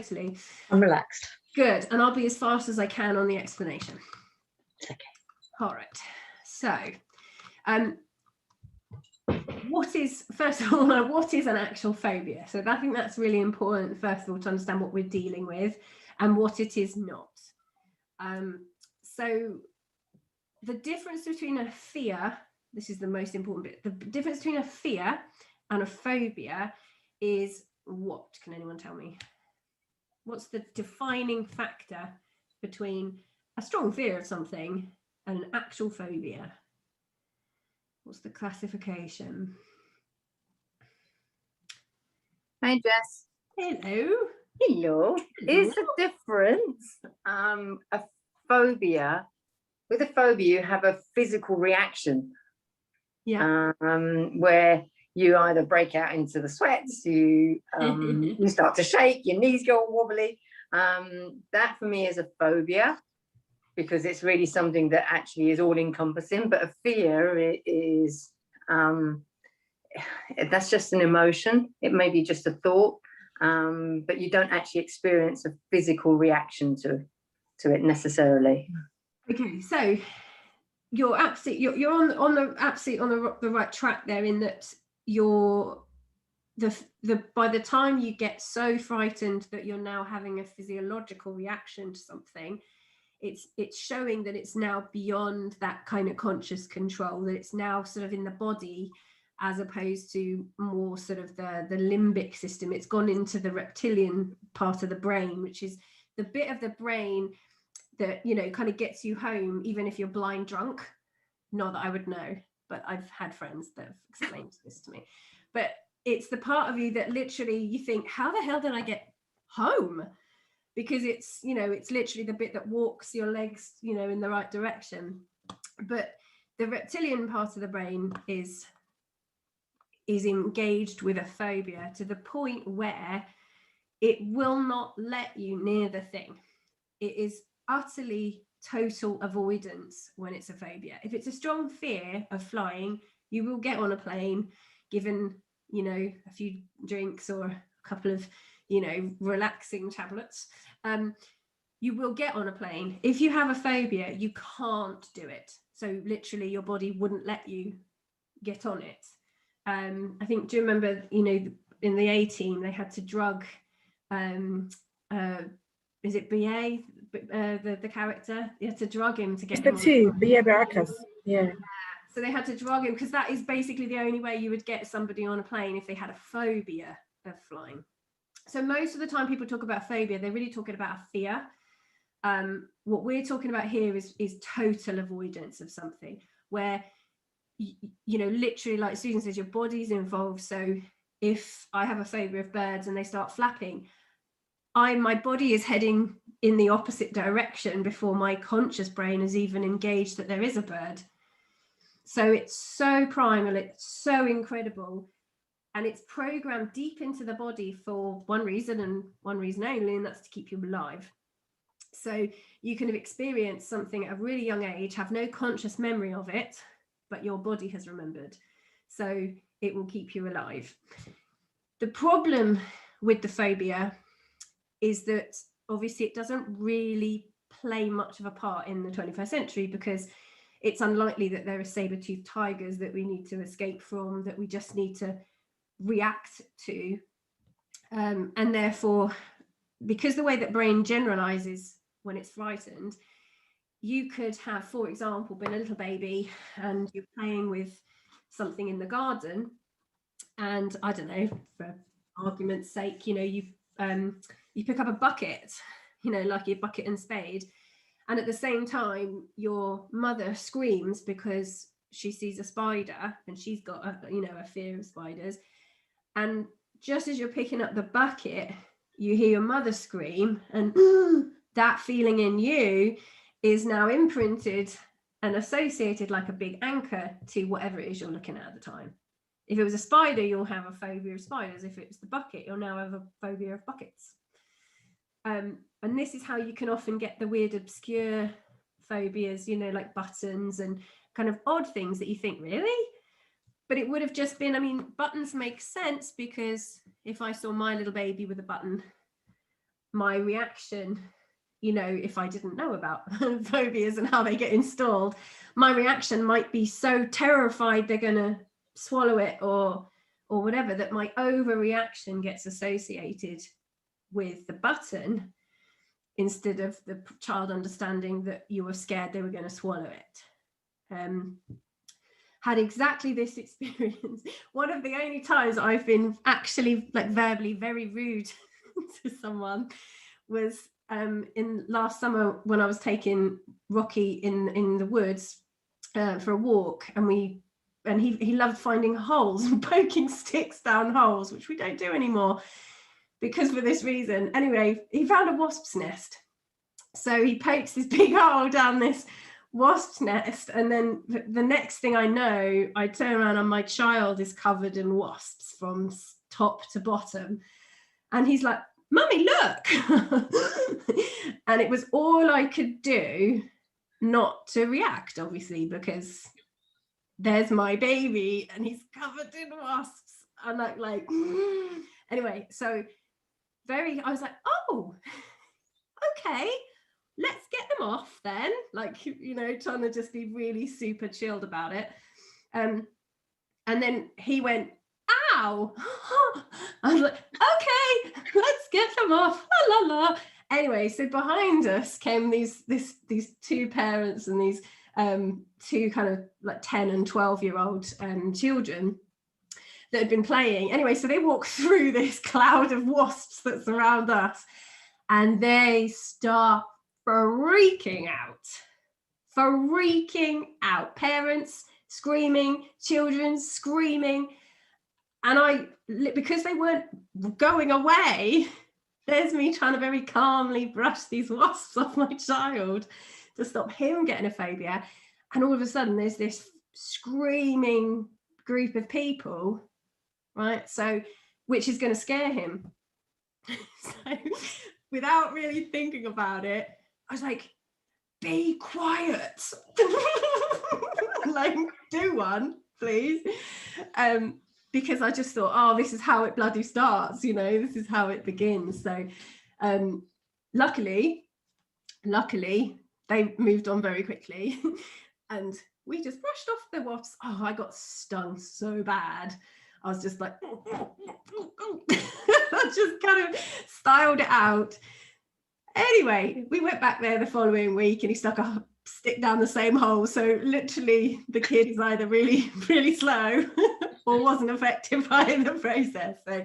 Totally. I'm relaxed. Good. And I'll be as fast as I can on the explanation. Okay. All right. So, first of all, what is an actual phobia? So I think that's really important, first of all, to understand what we're dealing with and what it is not. So the difference between a fear, this is the most important bit, the difference between a fear and a phobia is what? Can anyone tell me? What's the defining factor between a strong fear of something and an actual phobia? What's the classification? Hi, Jess. Hello. Hello. Is the difference a phobia? With a phobia, you have a physical reaction. Yeah. Where you either break out into the sweats, you start to shake, your knees go all wobbly. That for me is a phobia, because it's really something that actually is all encompassing. But a fear is that's just an emotion. It may be just a thought, but you don't actually experience a physical reaction to it necessarily. Okay, so you're absolutely on the right track there, in that by the time you get so frightened that you're now having a physiological reaction to something, it's showing that it's now beyond that kind of conscious control, that it's now sort of in the body as opposed to more sort of the limbic system. It's gone into the reptilian part of the brain, which is the bit of the brain that, you know, kind of gets you home even if you're blind drunk. Not that I would know, but I've had friends that have explained this to me. But it's the part of you that literally you think, how the hell did I get home? Because it's, you know, it's literally the bit that walks your legs, you know, in the right direction. But the reptilian part of the brain is engaged with a phobia to the point where it will not let you near the thing. It is utterly total avoidance when it's a phobia. If it's a strong fear of flying, you will get on a plane, given, you know, a few drinks or a couple of, you know, relaxing tablets. You will get on a plane. If you have a phobia, you can't do it. So literally your body wouldn't let you get on it. I think, do you remember, you know, in the A-Team, they had to drug, is it BA, the character? You had to drug him to get him on. BA Baracus. Yeah. So they had to drug him, because that is basically the only way you would get somebody on a plane if they had a phobia of flying. So most of the time people talk about phobia, they're really talking about a fear. What we're talking about here is total avoidance of something, where you know, literally, like Susan says, your body's involved. So if I have a phobia of birds and they start flapping, my body is heading in the opposite direction before my conscious brain is even engaged that there is a bird. So it's so primal, it's so incredible, and it's programmed deep into the body for one reason and one reason only, and that's to keep you alive. So you can have experienced something at a really young age, have no conscious memory of it, but your body has remembered. So it will keep you alive. The problem with the phobia is that obviously it doesn't really play much of a part in the 21st century, because it's unlikely that there are saber-toothed tigers that we need to escape from, that we just need to react to. And therefore, because the way that brain generalizes when it's frightened, you could have, for example, been a little baby and you're playing with something in the garden, and I don't know, for argument's sake, you know, you pick up a bucket, you know, like your bucket and spade, and at the same time your mother screams because she sees a spider and she's got a fear of spiders, and just as you're picking up the bucket you hear your mother scream, and that feeling in you is now imprinted and associated like a big anchor to whatever it is you're looking at the time. If it was a spider, you'll have a phobia of spiders. If it was the bucket, you'll now have a phobia of buckets. And this is how you can often get the weird, obscure phobias, you know, like buttons and kind of odd things that you think, really? But it would have just been, I mean, buttons make sense, because if I saw my little baby with a button, my reaction, you know, if I didn't know about phobias and how they get installed, my reaction might be so terrified they're going to swallow it or whatever, that my overreaction gets associated with the button instead of the child understanding that you were scared they were going to swallow it. Had exactly this experience. One of the only times I've been actually like verbally very rude to someone was in last summer when I was taking Rocky in the woods for a walk, and he loved finding holes and poking sticks down holes, which we don't do anymore because for this reason. Anyway, he found a wasp's nest, so he pokes this big hole down this wasp's nest, and then the next thing I know, I turn around and my child is covered in wasps from top to bottom, and he's like, "Mummy, look!" And it was all I could do not to react, obviously, because there's my baby and he's covered in wasps, and like anyway, so I was like, "Oh, okay, let's get them off then," like, you know, trying to just be really super chilled about it. And then he went, "Ow." I was like, "Okay, let's get them off." La la la. Anyway, so behind us came these two parents and these two kind of like 10 and 12-year-old children that had been playing. Anyway, so they walk through this cloud of wasps that surround us, and they start freaking out. Parents screaming, children screaming, and because they weren't going away, there's me trying to very calmly brush these wasps off my child to stop him getting a phobia. And all of a sudden there's this screaming group of people, right? So, which is going to scare him. So without really thinking about it, I was like, "Be quiet." Like, do one, please. Because I just thought, oh, this is how it bloody starts, you know, this is how it begins. So luckily, they moved on very quickly and we just brushed off the wasps. Oh, I got stung so bad. I was just like, I just kind of styled it out. Anyway, we went back there the following week and he stuck a stick down the same hole. So literally the kid is either really, really slow or wasn't affected by the process. So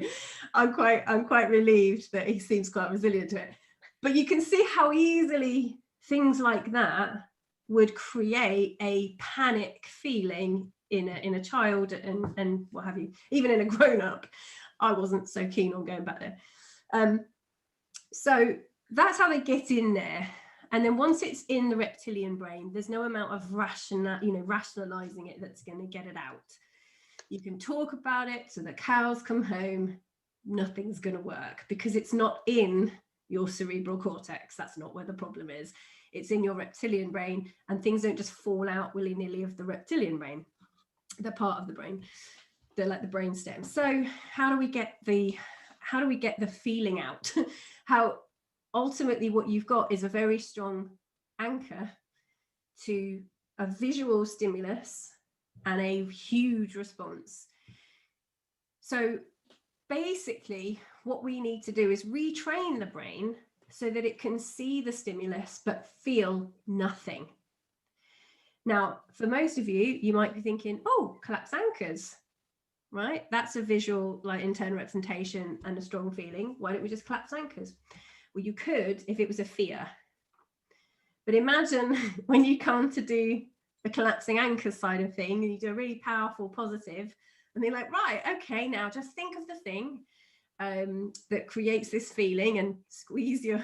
I'm quite relieved that he seems quite resilient to it. But you can see how easily things like that would create a panic feeling in a child and what have you, even in a grown-up. I wasn't so keen on going back there. So that's how they get in there. And then once it's in the reptilian brain, there's no amount of rationalizing it that's going to get it out. You can talk about it so the cows come home, nothing's going to work because it's not in your cerebral cortex. That's not where the problem is. It's in your reptilian brain, and things don't just fall out willy-nilly of the reptilian brain, the part of the brain. They're like the brainstem. So how do we get the feeling out? How ultimately what you've got is a very strong anchor to a visual stimulus and a huge response. So basically what we need to do is retrain the brain so that it can see the stimulus but feel nothing. Now, for most of you, you might be thinking, oh, collapse anchors, right? That's a visual, like, internal representation and a strong feeling. Why don't we just collapse anchors? Well, you could if it was a fear. But imagine when you come to do the collapsing anchors side of thing and you do a really powerful positive, and they're like, right, okay, now just think of the thing that creates this feeling and squeeze your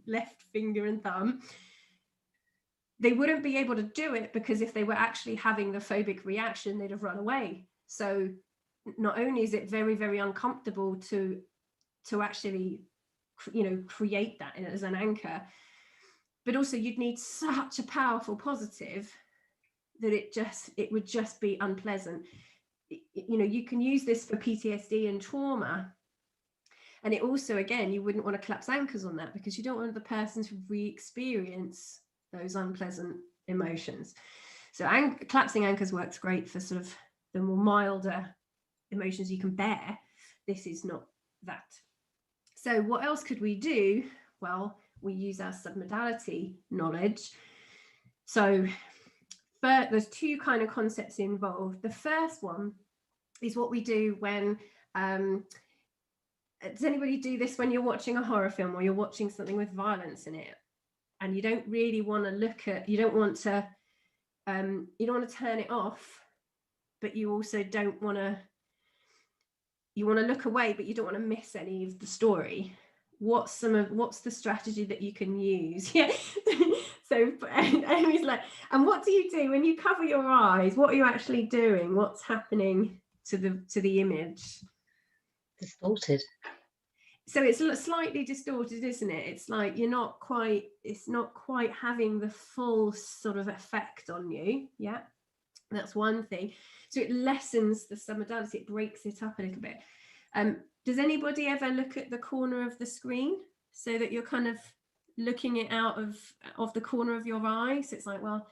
left finger and thumb. They wouldn't be able to do it because if they were actually having the phobic reaction, they'd have run away. So not only is it very, very uncomfortable to actually, create that as an anchor, but also you'd need such a powerful positive that it would just be unpleasant. You can use this for PTSD and trauma. And it also, again, you wouldn't want to collapse anchors on that, because you don't want the person to re-experience those unpleasant emotions. So collapsing anchors works great for sort of the more milder emotions you can bear. This is not that. So what else could we do? Well, we use our submodality knowledge. So there's two kind of concepts involved. The first one is what we do when, does anybody do this when you're watching a horror film or you're watching something with violence in it, and you don't really want to look at, you don't want to turn it off, but you also don't want to, you want to look away, but you don't want to miss any of the story. What's the strategy that you can use? Yeah. So Amy's like, and what do you do when you cover your eyes? What are you actually doing? What's happening to the image? Distorted. So it's slightly distorted, isn't it? It's like it's not quite having the full sort of effect on you. Yeah, that's one thing. So it lessens the submodality, it breaks it up a little bit. Does anybody ever look at the corner of the screen so that you're kind of looking it out of the corner of your eye? So it's like, well,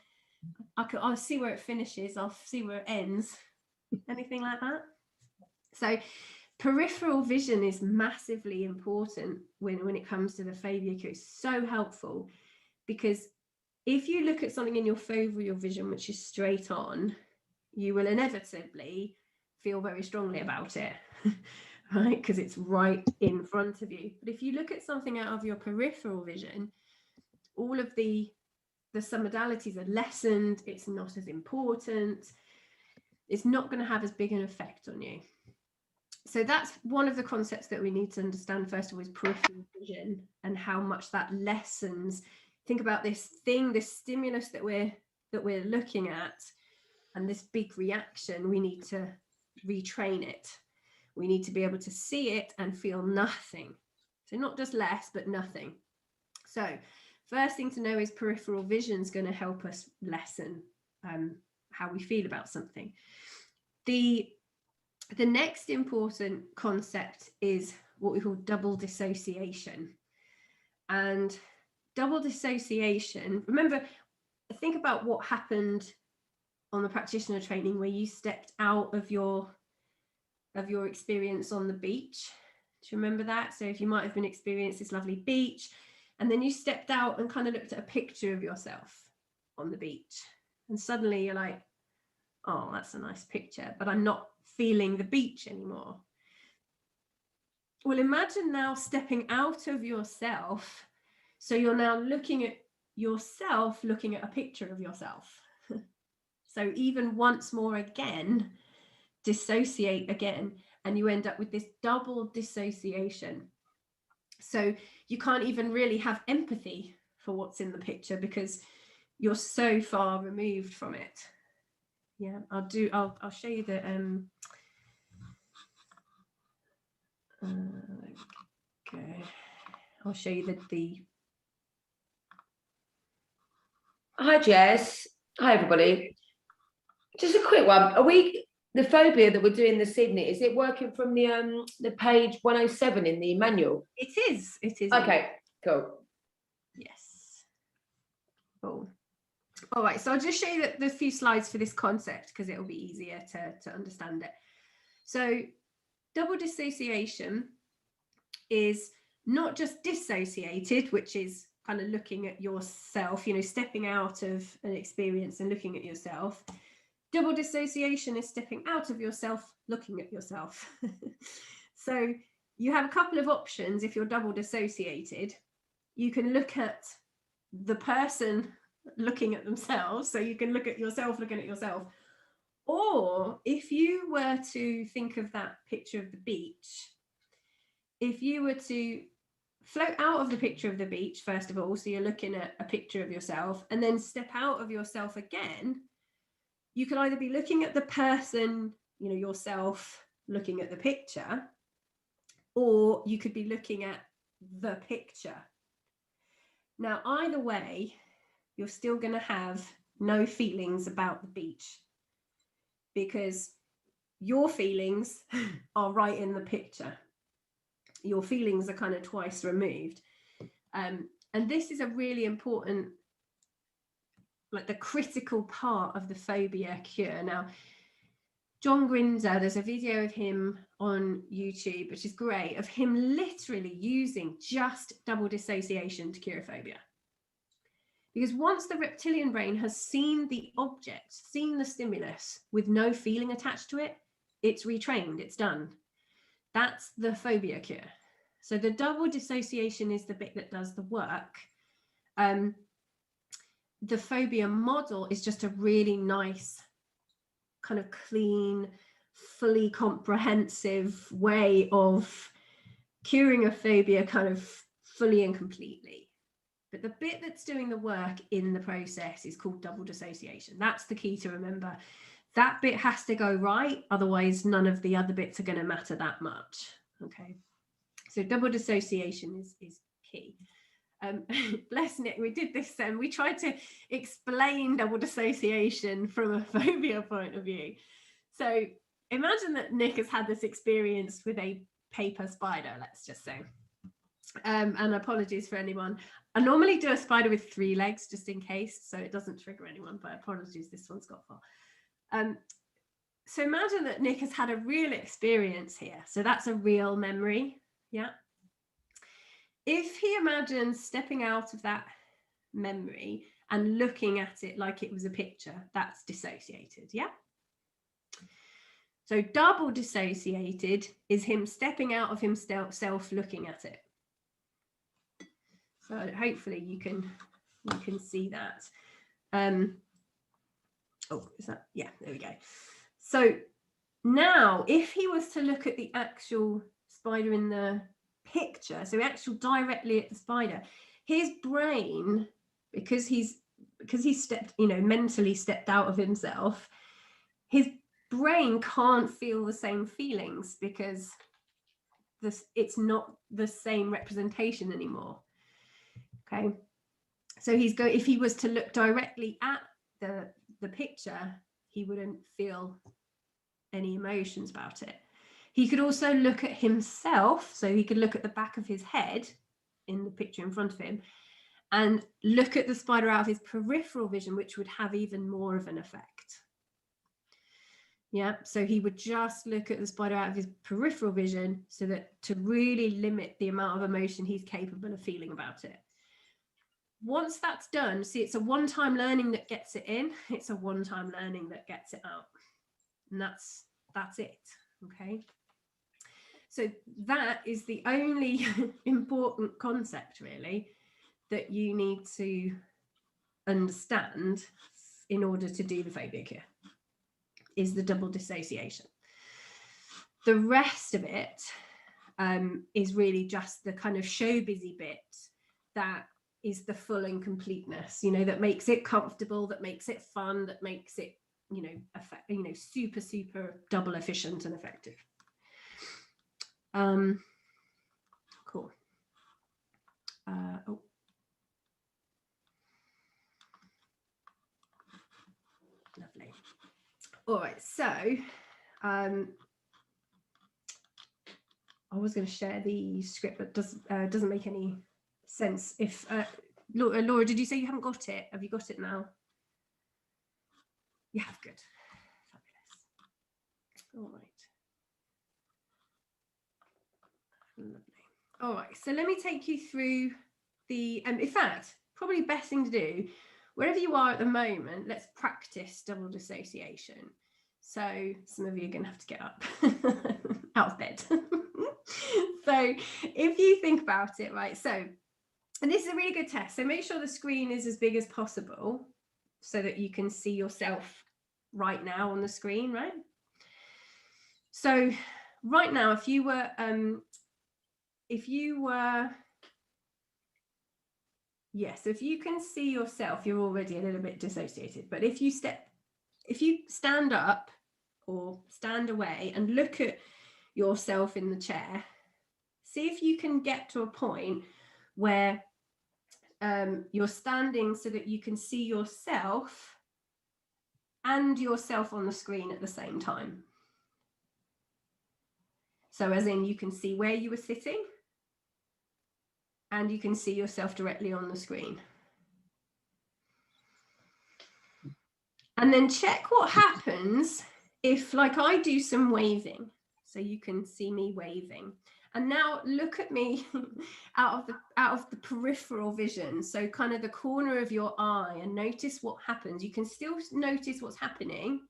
I'll see where it finishes, I'll see where it ends. Anything like that? So peripheral vision is massively important when it comes to the phobia cure. It's so helpful, because if you look at something in your foveal vision, which is straight on, you will inevitably feel very strongly about it, right? Because it's right in front of you. But if you look at something out of your peripheral vision, all of the submodalities are lessened. It's not as important. It's not going to have as big an effect on you. So that's one of the concepts that we need to understand, first of all, is peripheral vision and how much that lessens. Think about this stimulus that we're looking at, and this big reaction. We need to retrain it. We need to be able to see it and feel nothing. So not just less, but nothing. So first thing to know is peripheral vision is going to help us lessen how we feel about something. The next important concept is what we call double dissociation. And double dissociation, remember, think about what happened on the practitioner training where you stepped out of your experience on the beach. Do you remember that? So if you might have been experiencing this lovely beach, and then you stepped out and kind of looked at a picture of yourself on the beach, and suddenly you're like, oh, that's a nice picture, but I'm not feeling the beach anymore. Well, imagine now stepping out of yourself. So you're now looking at yourself, looking at a picture of yourself. So even once more again, dissociate again, and you end up with this double dissociation. So you can't even really have empathy for what's in the picture because you're so far removed from it. Yeah, I'll show you the okay. I'll show you the Hi Jess. Hi everybody. Just a quick one. Are we the phobia that we're doing this evening, is it working from the page 107 in the manual? It is. Okay, cool. Yes. Cool. All right, so I'll just show you the few slides for this concept because it'll be easier to understand it. So double dissociation is not just dissociated, which is kind of looking at yourself, stepping out of an experience and looking at yourself. Double dissociation is stepping out of yourself, looking at yourself. So you have a couple of options if you're double dissociated. You can look at the person looking at themselves, so you can look at yourself looking at yourself. Or if you were to think of that picture of the beach, if you were to float out of the picture of the beach, first of all, so you're looking at a picture of yourself, and then step out of yourself again, you could either be looking at the person, yourself looking at the picture, or you could be looking at the picture. Now, either way, you're still going to have no feelings about the beach because your feelings are right in the picture. your feelings are kind of twice removed. And this is a really important, like the critical part of the phobia cure. Now, John Grinder, there's a video of him on YouTube, which is great, of him literally using just double dissociation to cure a phobia. Because once the reptilian brain has seen the object, seen the stimulus with no feeling attached to it, it's retrained, it's done. That's the phobia cure. So the double dissociation is the bit that does the work. The phobia model is just a really nice, kind of clean, fully comprehensive way of curing a phobia kind of fully and completely. But the bit that's doing the work in the process is called double dissociation. That's the key to remember. That bit has to go right, otherwise none of the other bits are going to matter that much. Okay, so double dissociation is key. Bless Nick, we did this and we tried to explain double dissociation from a phobia point of view. So imagine that Nick has had this experience with a paper spider, let's just say. And apologies for anyone. I normally do a spider with 3 legs just in case, so it doesn't trigger anyone, but apologies, this one's got 4. So imagine that Nick has had a real experience here. So that's a real memory, yeah? If he imagines stepping out of that memory and looking at it like it was a picture, that's dissociated, yeah? So double dissociated is him stepping out of himself, looking at it. So hopefully you can see that. Oh, is that? Yeah, there we go. So now if he was to look at the actual spider in the picture, so actually directly at the spider, his brain, because he's stepped, mentally stepped out of himself, his brain can't feel the same feelings because it's not the same representation anymore. Okay, so if he was to look directly at the picture, he wouldn't feel any emotions about it. He could also look at himself, so he could look at the back of his head in the picture in front of him and look at the spider out of his peripheral vision, which would have even more of an effect. Yeah, so he would just look at the spider out of his peripheral vision so that to really limit the amount of emotion he's capable of feeling about it. Once that's done, see, it's a one-time learning that gets it in, it's a one-time learning that gets it out. And that's it, okay? So that is the only important concept, really, that you need to understand in order to do the phobia cure, is the double dissociation. The rest of it is really just the kind of show busy bit that is the full and completeness, that makes it comfortable, that makes it fun, that makes it, super, super double efficient and effective. Cool. Oh. Lovely. All right, so I was going to share the script, but doesn't make any sense. If Laura, did you say you haven't got it? Have you got it now? You have, good. Fabulous. All right. Lovely. All right, so let me take you through the, in fact, probably best thing to do, wherever you are at the moment, let's practice double dissociation. So some of you are going to have to get up out of bed. So if you think about it, right, so, and this is a really good test. So make sure the screen is as big as possible so that you can see yourself right now on the screen, right? So right now, if you can see yourself, you're already a little bit dissociated. But if you stand up or stand away and look at yourself in the chair, see if you can get to a point where you're standing so that you can see yourself and yourself on the screen at the same time. So as in you can see where you were sitting and you can see yourself directly on the screen. And then check what happens if, like, I do some waving. So you can see me waving. And now look at me out of the peripheral vision. So kind of the corner of your eye, and notice what happens. You can still notice what's happening.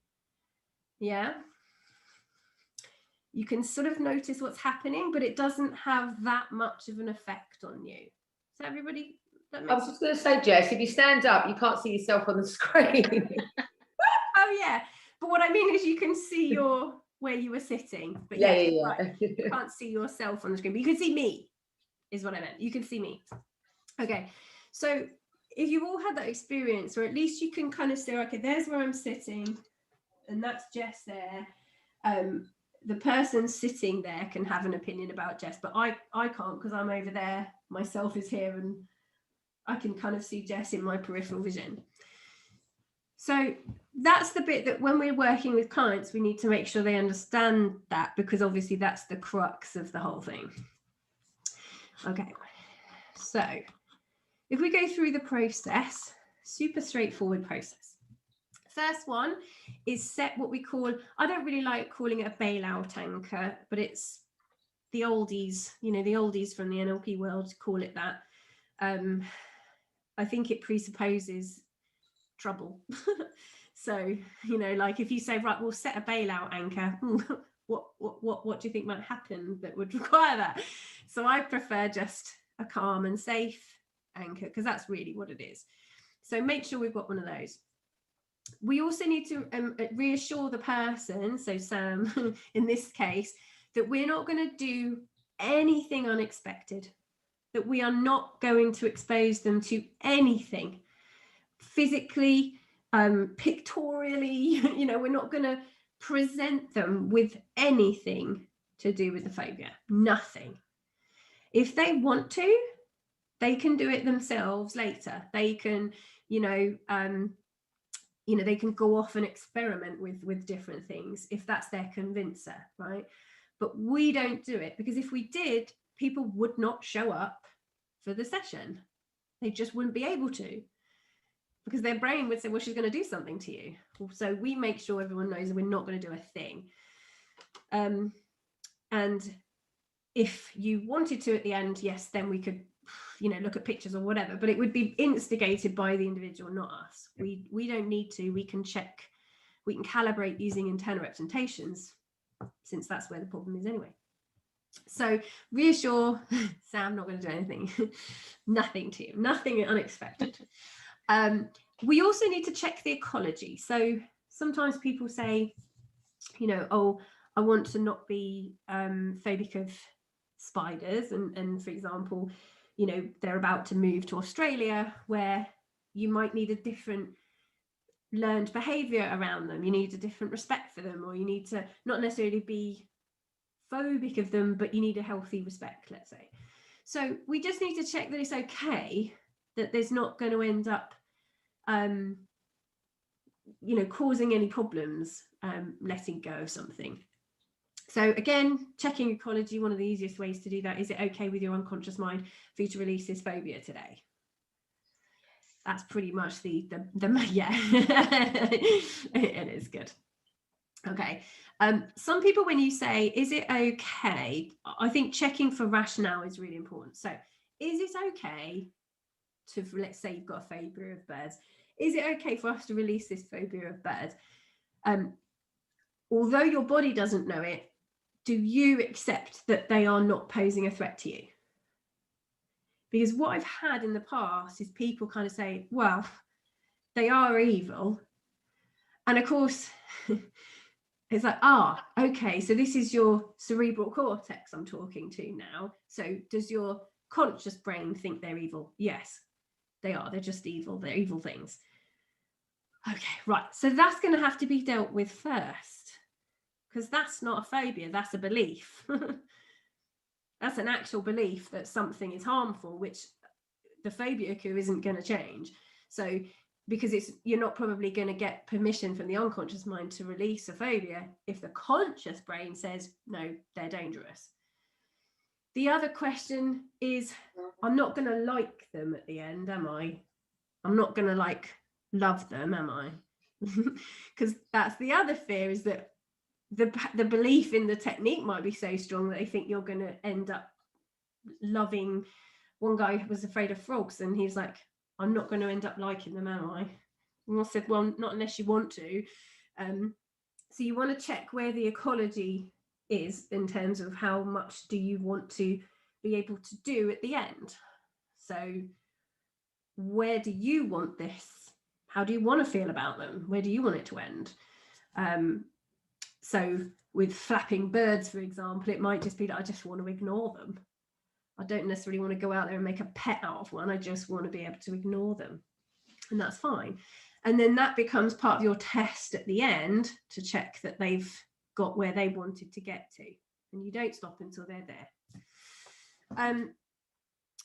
Yeah. You can sort of notice what's happening, but it doesn't have that much of an effect on you. So everybody, I was just going to say, Jess, if you stand up, you can't see yourself on the screen. Oh yeah, but what I mean is you can see where you were sitting, but yeah. Right. You can't see yourself on the screen, but you can see me, is what I meant. You can see me. Okay, so if you've all had that experience, or at least you can kind of say, okay, there's where I'm sitting, and that's Jess there. The person sitting there can have an opinion about Jess, but I can't, because I'm over there. Myself is here, and I can kind of see Jess in my peripheral vision. So that's the bit that when we're working with clients, we need to make sure they understand that, because obviously that's the crux of the whole thing. Okay, so if we go through the process, super straightforward process. First one is set what we call, I don't really like calling it a bailout anchor, but it's the oldies, the oldies from the NLP world call it that. I think it presupposes trouble. So, like if you say, right, we'll set a bailout anchor, what do you think might happen that would require that? So I prefer just a calm and safe anchor, because that's really what it is. So make sure we've got one of those. We also need to reassure the person, so Sam in this case, that we're not going to do anything unexpected, that we are not going to expose them to anything physically, pictorially, we're not going to present them with anything to do with the phobia. Nothing. If they want to, they can do it themselves later. They can, they can go off and experiment with different things if that's their convincer, right? But we don't do it, because if we did, people would not show up for the session. They just wouldn't be able to, because their brain would say, well, she's going to do something to you. So we make sure everyone knows that we're not going to do a thing. And if you wanted to at the end, yes, then we could, look at pictures or whatever, but it would be instigated by the individual, not us. We don't need to. We can check, we can calibrate using internal representations, since that's where the problem is anyway. So reassure Sam, not going to do anything. Nothing to you, nothing unexpected. We also need to check the ecology. So sometimes people say, oh, I want to not be phobic of spiders. And for example, they're about to move to Australia, where you might need a different learned behavior around them. You need a different respect for them, or you need to not necessarily be phobic of them, but you need a healthy respect, let's say. So we just need to check that it's okay, that there's not going to end up causing any problems, letting go of something. So again, checking ecology, one of the easiest ways to do that, is it okay with your unconscious mind for you to release this phobia today? That's pretty much the yeah. It is good. Okay. Some people, when you say, is it okay? I think checking for rationale is really important. So is it okay to, let's say you've got a phobia of birds. Is it okay for us to release this phobia of birds? Although your body doesn't know it, do you accept that they are not posing a threat to you? Because what I've had in the past is people kind of say, well, they are evil. And of course, it's like, okay, so this is your cerebral cortex I'm talking to now. So does your conscious brain think they're evil? Yes, they are. They're just evil. They're evil things. Okay, right. So that's going to have to be dealt with first, because that's not a phobia. That's a belief. That's an actual belief that something is harmful, which the phobia isn't going to change. So because you're not probably going to get permission from the unconscious mind to release a phobia if the conscious brain says, no, they're dangerous. The other question is, I'm not going to like them at the end, am I? I'm not going to like love them, am I? Because that's the other fear, is that the belief in the technique might be so strong that they think you're going to end up loving. One guy was afraid of frogs, and he's like, I'm not going to end up liking them, am I? And I said, well, not unless you want to. So you want to check where the ecology is in terms of how much do you want to be able to do at the end. So where do you want this? How do you want to feel about them? Where do you want it to end? So with flapping birds, for example, it might just be that I just want to ignore them. I don't necessarily want to go out there and make a pet out of one. I just want to be able to ignore them. And that's fine. And then that becomes part of your test at the end to check that they've got where they wanted to get to. And you don't stop until they're there.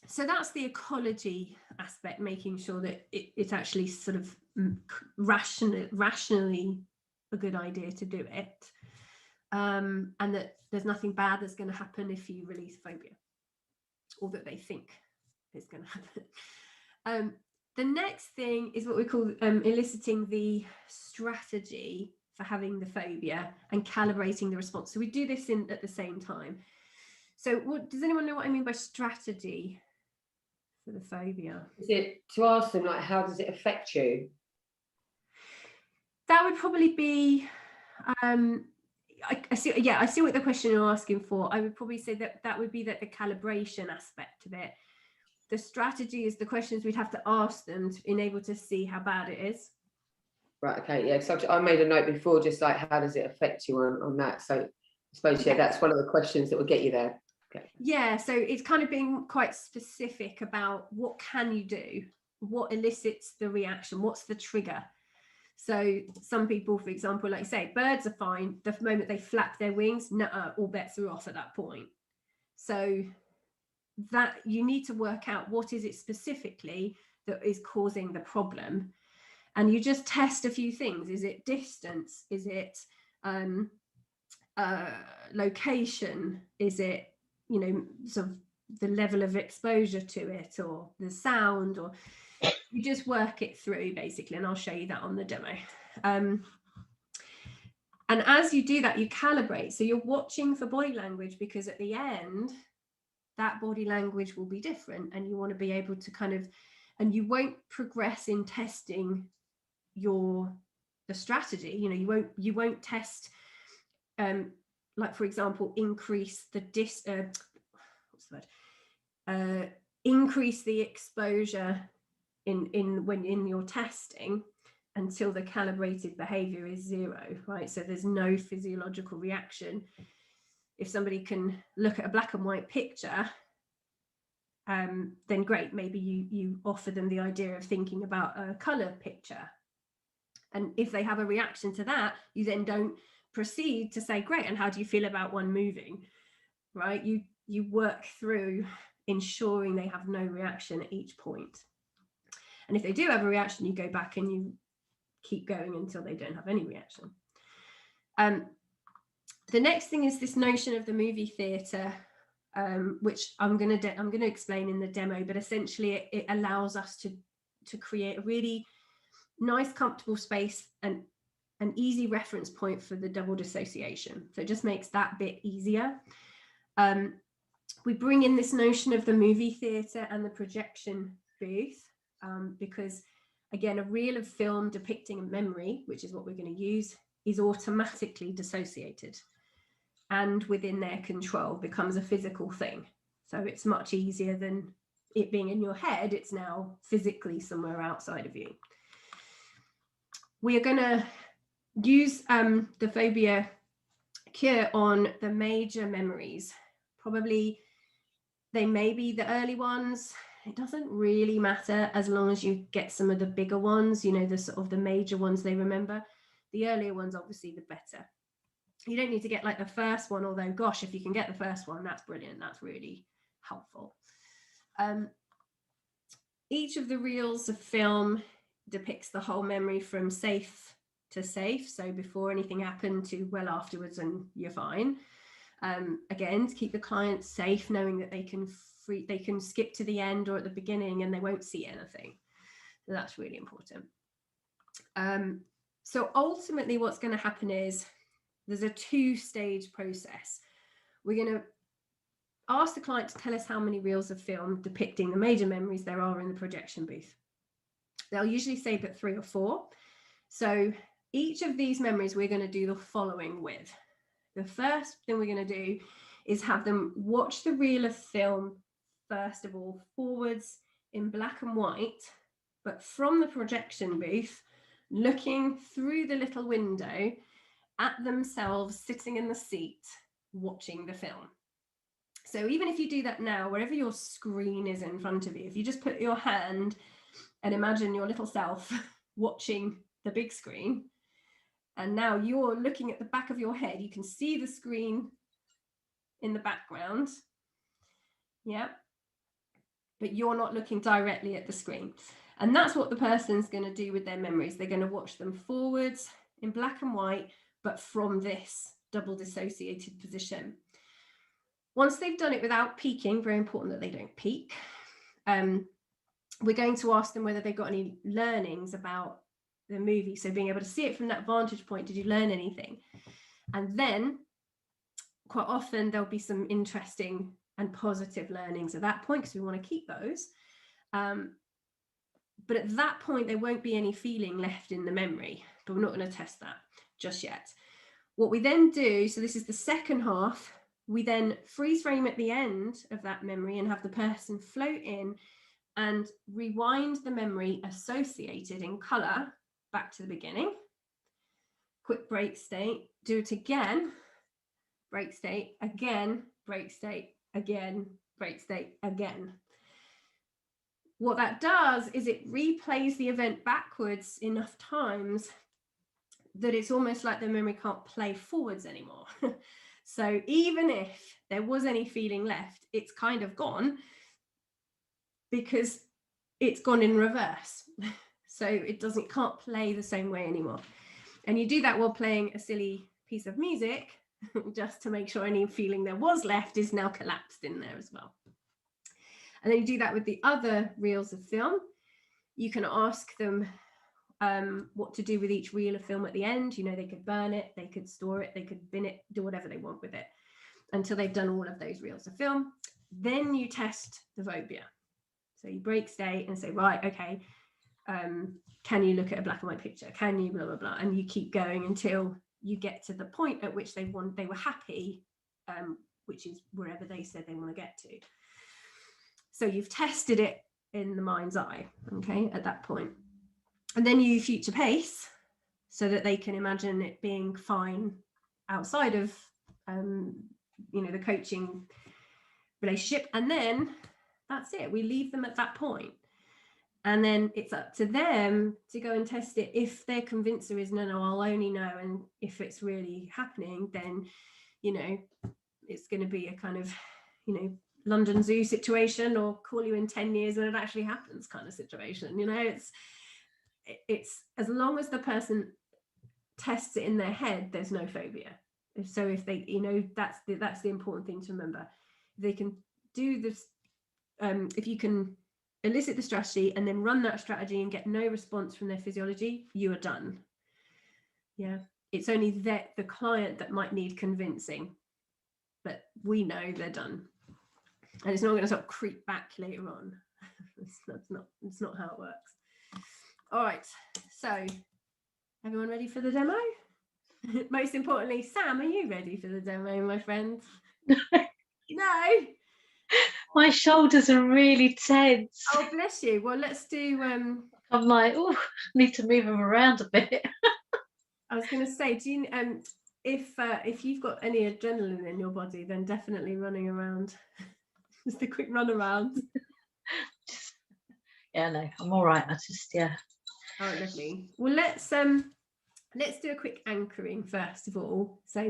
So that's the ecology aspect, making sure that it's actually sort of rationally a good idea to do it. And that there's nothing bad that's going to happen if you release phobia, or that they think is going to happen. The next thing is what we call eliciting the strategy for having the phobia and calibrating the response. So we do this at the same time. So does anyone know what I mean by strategy for the phobia? Is it to ask them, like, how does it affect you? That would probably be, I see what the question you're asking for. I would probably say that would be the calibration aspect of it. The strategy is the questions we'd have to ask them to be able to see how bad it is. Right, okay, yeah, so I made a note before, just like, how does it affect you on that? So I suppose, yeah, that's one of the questions that will get you there. Okay. Yeah, so it's kind of being quite specific about what can you do, what elicits the reaction, what's the trigger. So some people, for example, like you say, birds are fine. The moment they flap their wings, all bets are off at that point. So that you need to work out what is it specifically that is causing the problem. And you just test a few things. Is it distance? Is it location? Is it, sort of the level of exposure to it, or the sound, or you just work it through basically. And I'll show you that on the demo. And as you do that, you calibrate. So you're watching for body language, because at the end, that body language will be different, and you want to be able to and you won't progress in testing the strategy. You won't test, like, for example, increase the increase the exposure in your testing until the calibrated behavior is 0, right? So there's no physiological reaction. If somebody can look at a black and white picture, then great, maybe you offer them the idea of thinking about a color picture. And if they have a reaction to that, you then don't proceed to say, great, and how do you feel about one moving, right? You work through ensuring they have no reaction at each point. And if they do have a reaction, you go back and you keep going until they don't have any reaction. The next thing is this notion of the movie theatre, which I'm going to explain in the demo, but essentially it allows us to create a really nice, comfortable space and an easy reference point for the double dissociation. So it just makes that bit easier. We bring in this notion of the movie theatre and the projection booth, because again, a reel of film depicting a memory, which is what we're going to use, is automatically dissociated, and within their control becomes a physical thing. So it's much easier than it being in your head. It's now physically somewhere outside of you. We are going to use the phobia cure on the major memories. Probably they may be the early ones. It doesn't really matter as long as you get some of the bigger ones, the sort of the major ones they remember. The earlier ones, obviously, the better. You don't need to get like the first one, although gosh, if you can get the first one, that's brilliant. That's really helpful. Each of the reels of film depicts the whole memory from safe to safe. So before anything happened to well afterwards and you're fine. Again, to keep the client safe, knowing that they can skip to the end or at the beginning and they won't see anything. So that's really important. So ultimately what's going to happen is there's a 2-stage process. We're going to ask the client to tell us how many reels of film depicting the major memories there are in the projection booth. They'll usually say but 3 or 4. So each of these memories we're going to do the following with. The first thing we're going to do is have them watch the reel of film, first of all, forwards in black and white, but from the projection booth, looking through the little window at themselves sitting in the seat, watching the film. So even if you do that now, wherever your screen is in front of you, if you just put your hand and imagine your little self watching the big screen, and now you're looking at the back of your head, you can see the screen in the background. Yeah. But you're not looking directly at the screen. And that's what the person's going to do with their memories. They're going to watch them forwards in black and white, but from this double dissociated position. Once they've done it without peeking, very important that they don't peek, we're going to ask them whether they've got any learnings about the movie. So being able to see it from that vantage point, did you learn anything? And then quite often there'll be some interesting and positive learnings at that point, because we want to keep those. But at that point, there won't be any feeling left in the memory, but we're not going to test that just yet. What we then do, so this is the second half, we then freeze frame at the end of that memory and have the person float in and rewind the memory associated in color back to the beginning. Quick break state, do it again, break state, again, break state, again, break state, again. What that does is it replays the event backwards enough times that it's almost like the memory can't play forwards anymore. So even if there was any feeling left, it's kind of gone because it's gone in reverse. So it can't play the same way anymore. And you do that while playing a silly piece of music, just to make sure any feeling there was left is now collapsed in there as well. And then you do that with the other reels of film. You can ask them what to do with each reel of film at the end. You know, they could burn it, they could store it, they could bin it, do whatever they want with it until they've done all of those reels of film. Then you test the phobia. So you break state and say, right, okay, can you look at a black and white picture? Can you blah, blah, blah? And you keep going until you get to the point at which they were happy, which is wherever they said they want to get to. So you've tested it in the mind's eye, okay, at that point. And then you future pace so that they can imagine it being fine outside of, the coaching relationship. And then that's it. We leave them at that point. And then it's up to them to go and test it. If their convincer is, no, I'll only know. And if it's really happening, then, it's going to be a kind of, London Zoo situation, or call you in 10 years when it actually happens kind of situation. It's as long as the person tests it in their head, there's no phobia. So if they, that's the important thing to remember. They can do this. If you can elicit the strategy and then run that strategy and get no response from their physiology, you are done. Yeah, it's only the client that might need convincing, but we know they're done. And it's not going to sort of creep back later on. It's not how it works. All right, so everyone ready for the demo? Most importantly, Sam, are you ready for the demo, my friend? No. My shoulders are really tense. Oh, bless you. Well, let's do. I'm like, oh, need to move them around a bit. I was going to say, do you if you've got any adrenaline in your body, then definitely running around. Just a quick run around. Yeah, no, I'm all right. I just, yeah. Oh, lovely. Well, let's do a quick anchoring first of all. So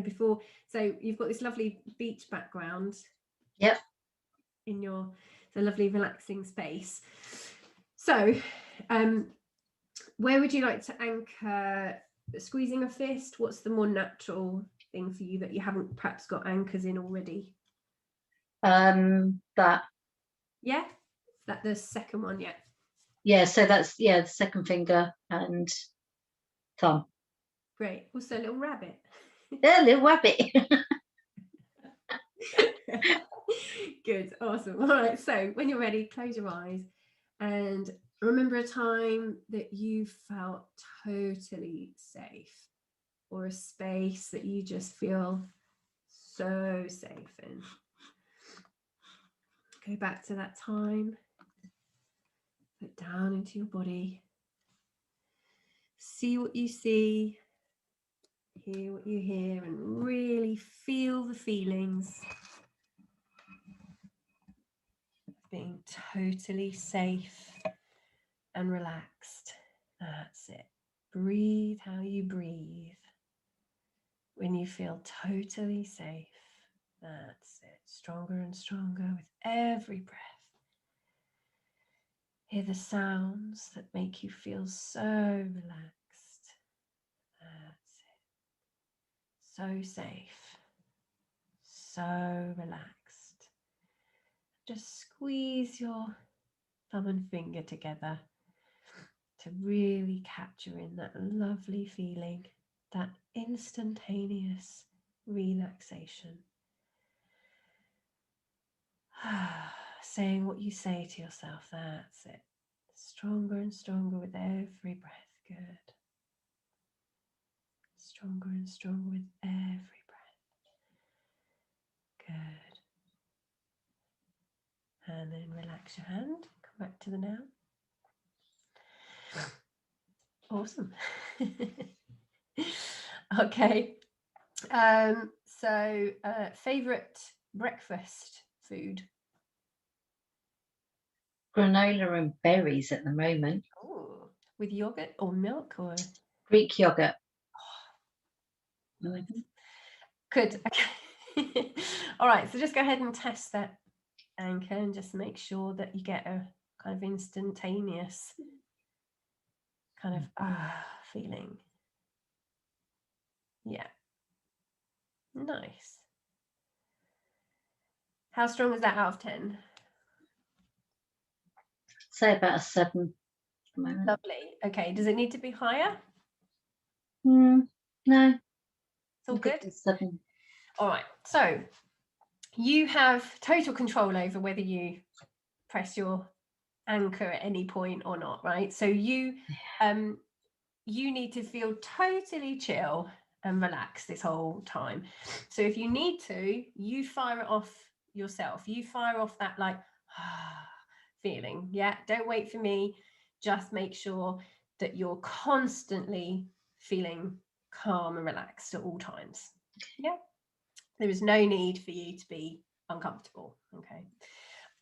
you've got this lovely beach background. Yep. In your lovely relaxing space. So, where would you like to anchor? Squeezing a fist? What's the more natural thing for you that you haven't perhaps got anchors in already? That. Yeah, that the second one, yeah. Yeah, so that's, yeah, the second finger and thumb. Great. Also a little rabbit. Yeah, little rabbit. Good, awesome. All right, so when you're ready, close your eyes and remember a time that you felt totally safe, or a space that you just feel so safe in. Go back to that time, put down into your body, see what you see, hear what you hear, and really feel the feelings of being totally safe and relaxed. That's it. Breathe how you breathe. When you feel totally safe, that's it. Stronger and stronger with every breath. Hear the sounds that make you feel so relaxed. That's it. So safe. So relaxed. Just squeeze your thumb and finger together to really capture in that lovely feeling, that instantaneous relaxation. Saying what you say to yourself, that's it. Stronger and stronger with every breath. Good. Stronger and stronger with every breath. Good. And then relax your hand. Come back to the now. Awesome. Okay. So favorite breakfast food? Granola and berries at the moment. Oh, with yogurt or milk or? Greek yogurt. Good. Okay. All right. So just go ahead and test that anchor and just make sure that you get a kind of instantaneous kind of feeling. Yeah. Nice. How strong is that out of 10? Say about a 7 at the moment. Lovely. Okay. Does it need to be higher? No. It's all good. 7. All right. So you have total control over whether you press your anchor at any point or not, right? So you need to feel totally chill and relaxed this whole time. So if you need to, you fire it off yourself. You fire off that like feeling. Yeah. Don't wait for me. Just make sure that you're constantly feeling calm and relaxed at all times. Yeah. There is no need for you to be uncomfortable. Okay.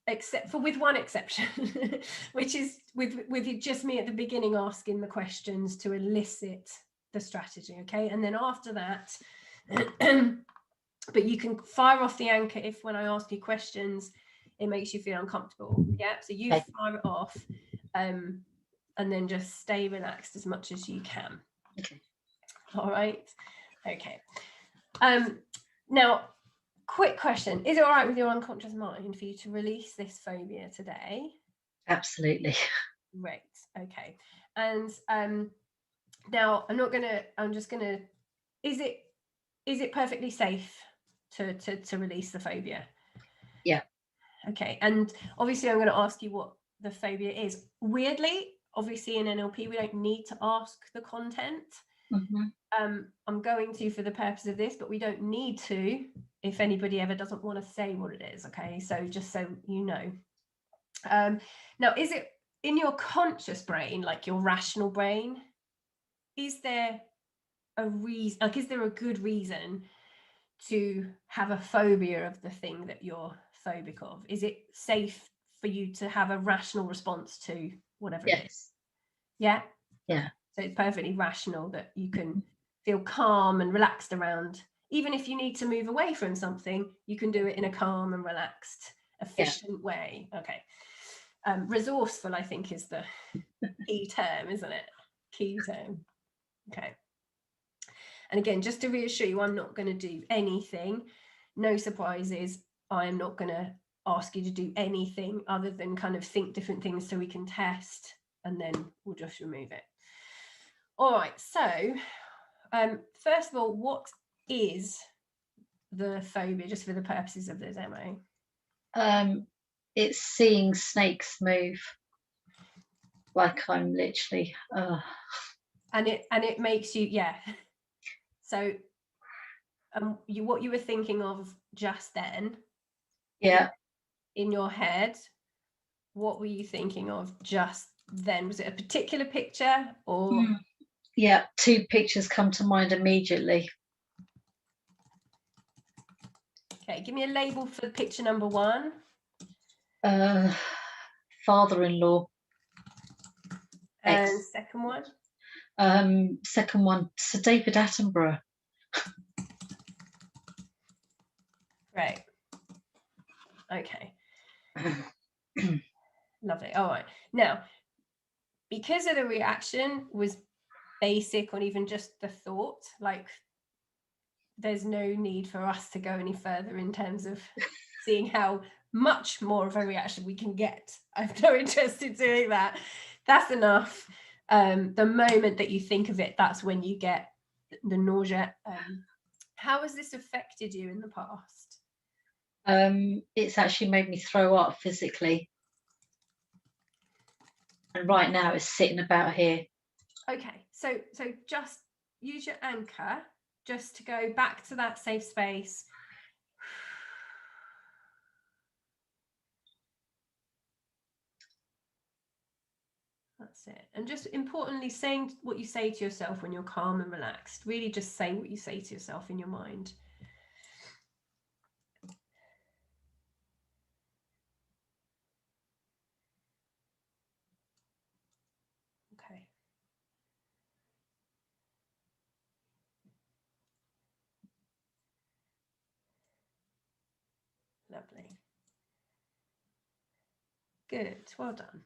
Except for with one exception, which is with just me at the beginning asking the questions to elicit the strategy. Okay. And then after that, but you can fire off the anchor if when I ask you questions, it makes you feel uncomfortable. Yeah. So you fire it off and then just stay relaxed as much as you can. Okay. All right. Okay. Now, quick question. Is it all right with your unconscious mind for you to release this phobia today? Absolutely. Great. Okay. And now I'm just gonna, is it perfectly safe to release the phobia? Yeah. Okay. And obviously I'm going to ask you what the phobia is. Weirdly, obviously in NLP, we don't need to ask the content. Mm-hmm. I'm going to for the purpose of this, but we don't need to if anybody ever doesn't want to say what it is. Okay, so just so you know. Now, is it in your conscious brain, like your rational brain? Is there a reason? Like, is there a good reason to have a phobia of the thing that you're phobic of? Is it safe for you to have a rational response to whatever it is? Yeah. Yeah. So it's perfectly rational that you can feel calm and relaxed around. Even if you need to move away from something, you can do it in a calm and relaxed, efficient way. Okay. Resourceful, I think, is the key term, isn't it? Key term. Okay. And again, just to reassure you, I'm not going to do anything. No surprises. I am not going to ask you to do anything other than kind of think different things so we can test, and then we'll just remove it. All right. So first of all, what is the phobia, just for the purposes of this demo? It's seeing snakes move. Like I'm literally. And it makes you, yeah. So what you were thinking of just then, Yeah. in your head, what were you thinking of just then? Was it a particular picture or? Yeah, 2 pictures come to mind immediately. Okay, give me a label for picture number 1. Father-in-law. And second one? Second one, Sir David Attenborough. Right. Okay. Lovely. All right. Now, because of the reaction was basic on even just the thought, like there's no need for us to go any further in terms of seeing how much more of a reaction we can get. I'm no interest in doing that. That's enough. The moment that you think of it, that's when you get the nausea. How has this affected you in the past? It's actually made me throw up physically. And right now it's sitting about here. Okay, so just use your anchor just to go back to that safe space. That's it. And just importantly, saying what you say to yourself when you're calm and relaxed. Really just say what you say to yourself in your mind. Okay. Lovely. Good. Well done.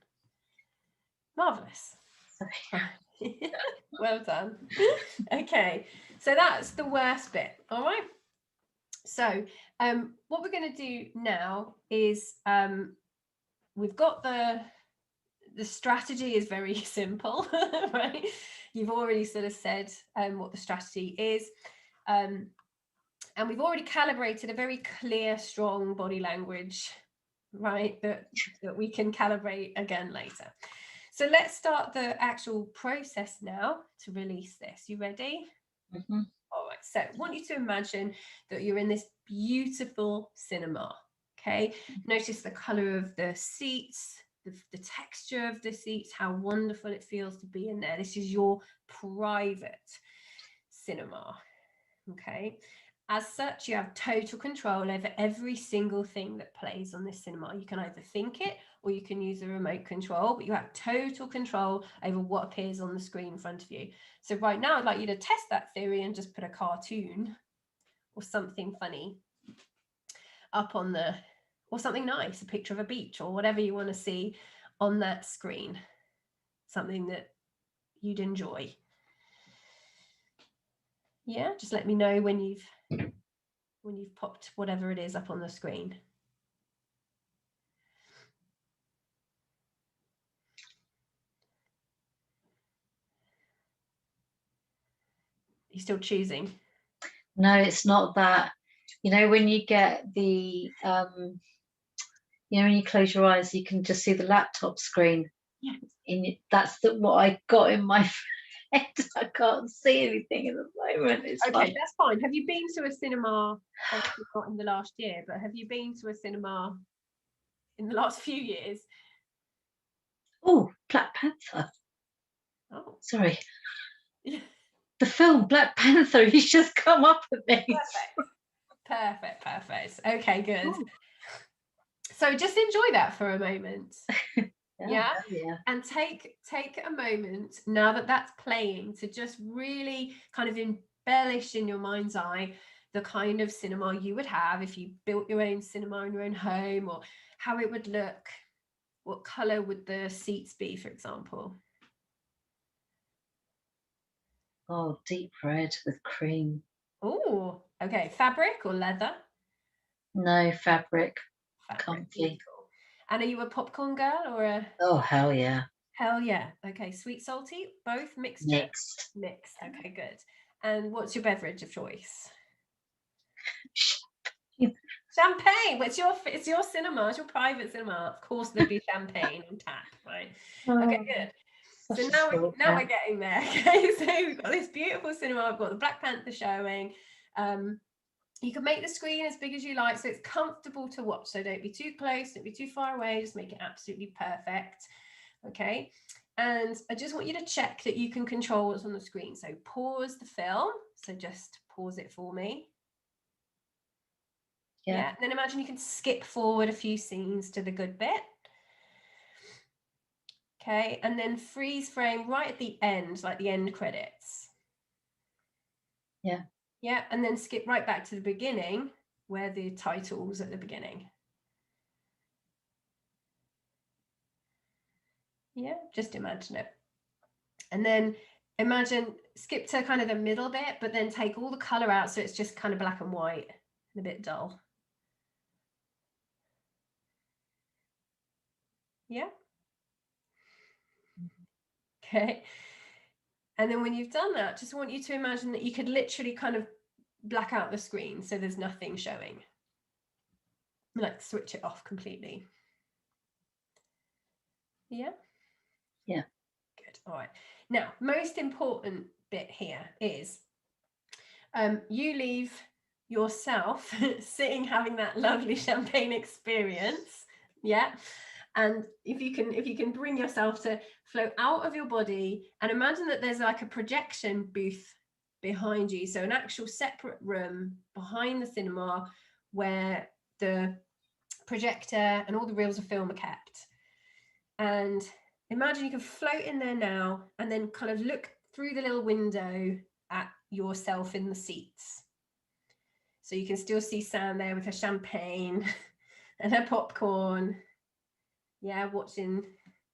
Marvelous. Well done. Okay. So that's the worst bit. All right. So what we're going to do now is we've got the strategy is very simple, right? You've already sort of said what the strategy is. And we've already calibrated a very clear, strong body language, right? That we can calibrate again later. So let's start the actual process now to release this. You ready? Mm-hmm. All right. So I want you to imagine that you're in this beautiful cinema. Okay. Notice the color of the seats, the texture of the seats, how wonderful it feels to be in there. This is your private cinema. Okay. As such, you have total control over every single thing that plays on this cinema. You can either think it or you can use a remote control, but you have total control over what appears on the screen in front of you. So right now, I'd like you to test that theory and just put a cartoon or something funny up on the, or something nice, a picture of a beach or whatever you want to see on that screen, something that you'd enjoy. Yeah, just let me know when you've popped whatever it is up on the screen. You're still choosing? No, it's not that. You know, when you get the, when you close your eyes, you can just see the laptop screen. Yeah. That's what I got in my head. I can't see anything at the moment. It's okay, fine. That's fine. Have you been to a cinema, obviously not in the last year, but have you been to a cinema in the last few years? Oh, Black Panther. Oh. Sorry. The film Black Panther, he's just come up with me. Perfect. Okay, good. Ooh. So just enjoy that for a moment. Yeah. And take a moment now that that's playing to just really kind of embellish in your mind's eye the kind of cinema you would have if you built your own cinema in your own home, or how it would look. What color would the seats be, for example? Oh, deep red with cream. Oh, okay. Fabric or leather? No, fabric. Fabric. Comfy. Beautiful. And are you a popcorn girl or a? Oh, hell yeah. Hell yeah. Okay. Sweet, salty, both mixture? Mixed. Mixed. Okay, good. And what's your beverage of choice? Champagne. It's your cinema. It's your private cinema. Of course, there'd be champagne on tap, right? Okay, good. So now we're getting there. Okay, so we've got this beautiful cinema. I've got the Black Panther showing. You can make the screen as big as you like, so it's comfortable to watch. So don't be too close, don't be too far away. Just make it absolutely perfect. Okay. And I just want you to check that you can control what's on the screen. So pause the film. So just pause it for me. Yeah. And then imagine you can skip forward a few scenes to the good bit. Okay. And then freeze frame right at the end, like the end credits. Yeah. Yeah. And then skip right back to the beginning where the title's at the beginning. Yeah. Just imagine it. And then imagine skip to kind of the middle bit, but then take all the color out. So it's just kind of black and white and a bit dull. Yeah. Okay. And then when you've done that, just want you to imagine that you could literally kind of black out the screen so there's nothing showing. Like switch it off completely. Yeah. Yeah. Good. All right. Now, most important bit here is you leave yourself sitting having that lovely champagne experience. Yeah. And if you can bring yourself to flow out of your body and imagine that there's like a projection booth behind you. So an actual separate room behind the cinema where the projector and all the reels of film are kept. And imagine you can float in there now and then kind of look through the little window at yourself in the seats. So you can still see Sam there with her champagne and her popcorn. Yeah, watching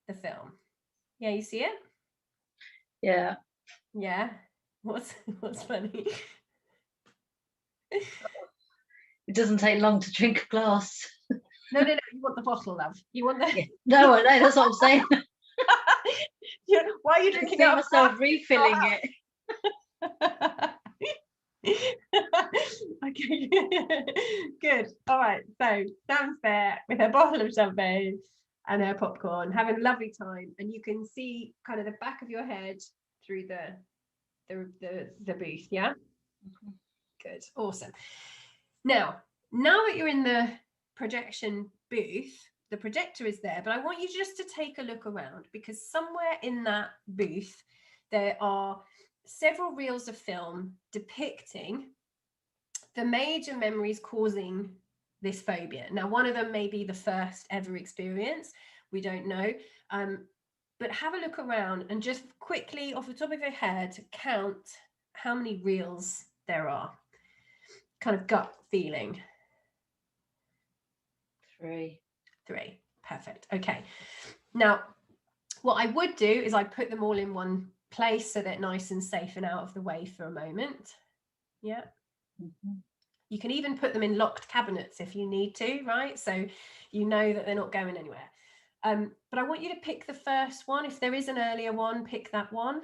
the film. Yeah, you see it? Yeah. Yeah. What's funny? It doesn't take long to drink a glass. No, you want the bottle, love. You want the. Yeah. No, I know. That's what I'm saying. Why are you drinking it? I see myself refilling it. Okay. Good. All right. So Sam's there with her bottle of champagne and her popcorn, having a lovely time, and you can see kind of the back of your head through the booth. Yeah. Mm-hmm. Good. Awesome. Now that you're in the projection booth, the projector is there, but I want you just to take a look around because somewhere in that booth there are several reels of film depicting the major memories causing this phobia. Now, one of them may be the first ever experience. We don't know. But have a look around and just quickly, off the top of your head, count how many reels there are. Kind of gut feeling. 3. Perfect. Okay. Now, what I would do is I'd put them all in one place so they're nice and safe and out of the way for a moment. Yeah. Mm-hmm. You can even put them in locked cabinets if you need to, right? So you know that they're not going anywhere. But I want you to pick the first one. If there is an earlier one, pick that one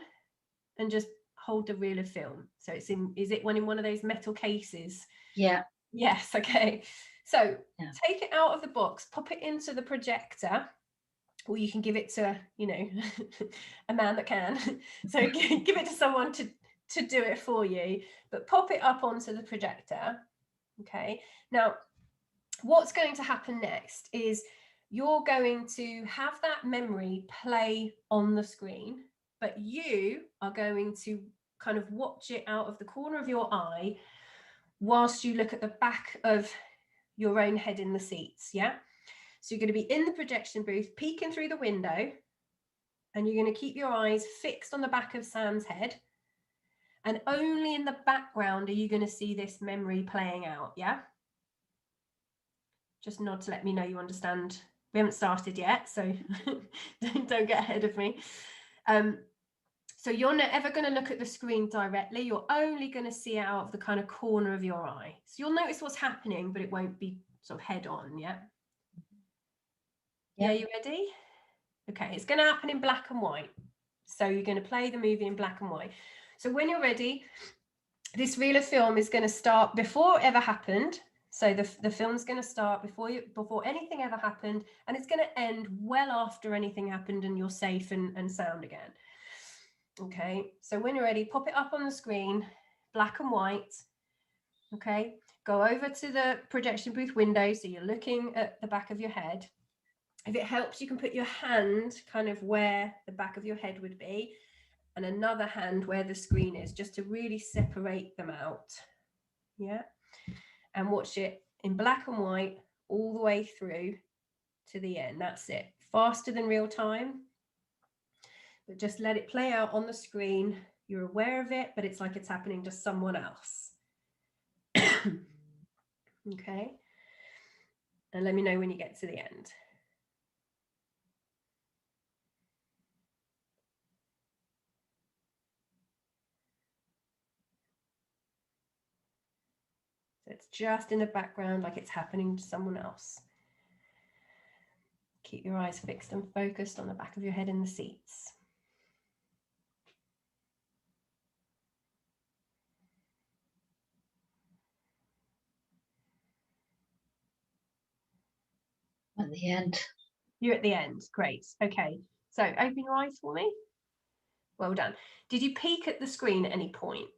and just hold the reel of film. So is it one in one of those metal cases? Yeah. Yes. Okay. So take it out of the box, pop it into the projector, or you can give it to, a man that can. So give it to someone to do it for you, but pop it up onto the projector. Okay. Now, what's going to happen next is you're going to have that memory play on the screen, but you are going to kind of watch it out of the corner of your eye whilst you look at the back of your own head in the seats. Yeah. So you're going to be in the projection booth, peeking through the window, and you're going to keep your eyes fixed on the back of Sam's head. And only in the background are you going to see this memory playing out. Yeah. Just nod to let me know you understand. We haven't started yet, so don't get ahead of me. So you're not ever going to look at the screen directly. You're only going to see it out of the kind of corner of your eye. So you'll notice what's happening, but it won't be sort of head on. Yeah. Yeah, you ready? Okay, it's going to happen in black and white. So you're going to play the movie in black and white. So when you're ready, this reel of film is going to start before it ever happened. So the film's going to start before anything ever happened, and it's going to end well after anything happened and you're safe and sound again. Okay, so when you're ready, pop it up on the screen, black and white. Okay, go over to the projection booth window so you're looking at the back of your head. If it helps, you can put your hand kind of where the back of your head would be and another hand where the screen is, just to really separate them out. Yeah, and watch it in black and white all the way through to the end. That's it. Faster than real time, but just let it play out on the screen. You're aware of it, but it's like it's happening to someone else. Okay, and let me know when you get to the end. So it's just in the background, like it's happening to someone else. Keep your eyes fixed and focused on the back of your head in the seats. At the end. You're at the end. Great. Okay. So open your eyes for me. Well done. Did you peek at the screen at any point?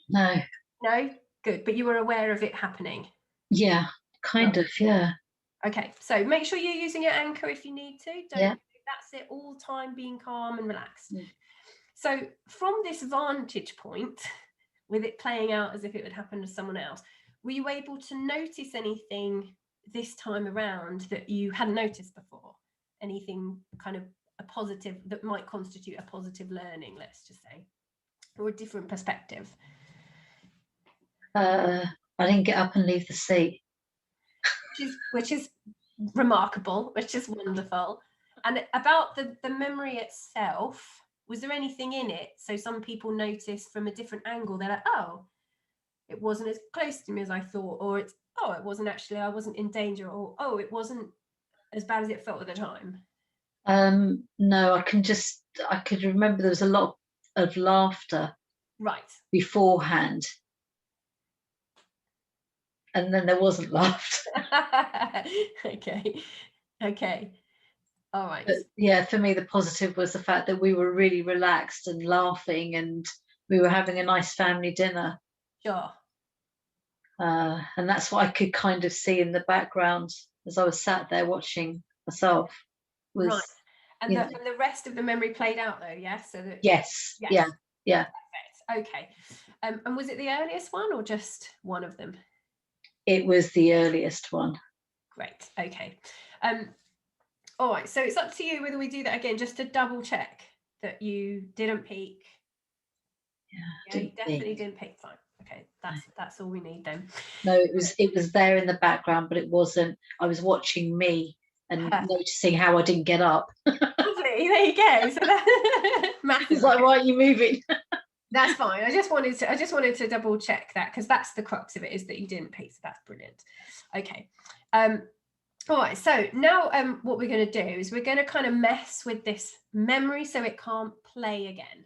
No. No? Good. But you were aware of it happening? Yeah, kind of, yeah. Okay. So make sure you're using your anchor if you need to. That's it. All the time being calm and relaxed. Mm. So from this vantage point, with it playing out as if it would happen to someone else, were you able to notice anything this time around that you hadn't noticed before? Anything kind of a positive that might constitute a positive learning, let's just say, or a different perspective? I didn't get up and leave the seat. Which is remarkable, which is wonderful. And about the memory itself, was there anything in it? So some people notice from a different angle, they're like, oh, it wasn't as close to me as I thought, or it's, oh, it wasn't actually, I wasn't in danger, or, oh, it wasn't as bad as it felt at the time. No, I could remember there was a lot of laughter beforehand, and then there wasn't laughter. Okay, all right. But yeah, for me the positive was the fact that we were really relaxed and laughing, and we were having a nice family dinner. Sure. And that's what I could kind of see in the background as I was sat there watching myself. Was, right. And the rest of the memory played out though, yes? So that, yes. Yeah. Perfect. Okay. And was it the earliest one or just one of them? It was the earliest one. Great. Okay. All right. So it's up to you whether we do that again, just to double check that you didn't peek. Yeah, you definitely didn't peek. Fine. Okay. That's all we need then. No, it was there in the background, but it wasn't. I was watching me and noticing how I didn't get up. Lovely. There you go. So it's like, why are you moving? That's fine. I just wanted to double check that, because that's the crux of it, is that you didn't peek. So that's brilliant. Okay. All right. So now what we're going to do is we're going to kind of mess with this memory so it can't play again.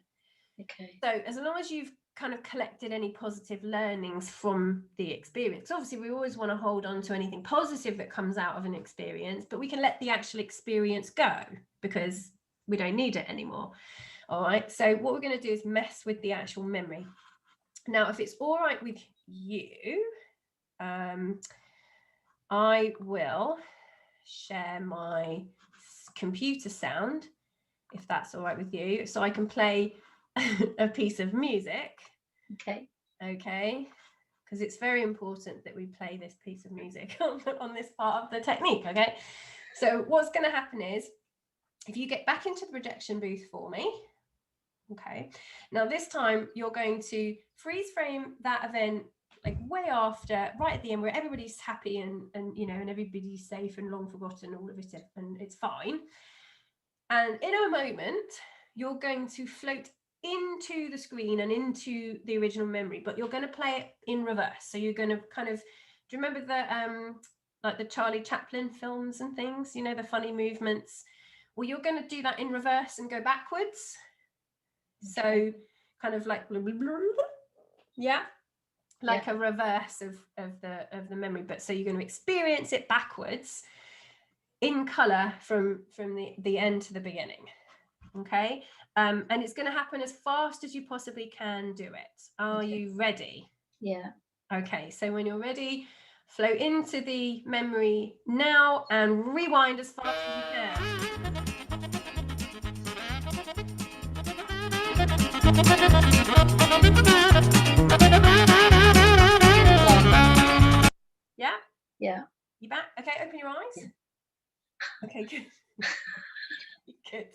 Okay. So as long as you've kind of collected any positive learnings from the experience, obviously we always want to hold on to anything positive that comes out of an experience, but we can let the actual experience go because we don't need it anymore. All right, so what we're going to do is mess with the actual memory. Now, if it's all right with you, I will share my computer sound, if that's all right with you, so I can play a piece of music. Okay, because it's very important that we play this piece of music on this part of the technique. Okay, so what's going to happen is, if you get back into the projection booth for me, okay, now this time you're going to freeze frame that event like way after, right at the end, where everybody's happy and you know, and everybody's safe and long forgotten, all of it, and it's fine. And in a moment, you're going to float into the screen and into the original memory, but you're going to play it in reverse. So you're going to kind of, do you remember the like the Charlie Chaplin films and things, you know, the funny movements? Well, you're going to do that in reverse and go backwards. So kind of like blah, blah, blah, blah. Yeah, like a reverse of the memory, but so you're going to experience it backwards in color from the end to the beginning. Okay, and it's going to happen as fast as you possibly can do it. Are you ready? Yeah. Okay, so when you're ready, flow into the memory now and rewind as fast as you can. Yeah? Yeah. You back? Okay, open your eyes. Yeah. Okay, good. Good.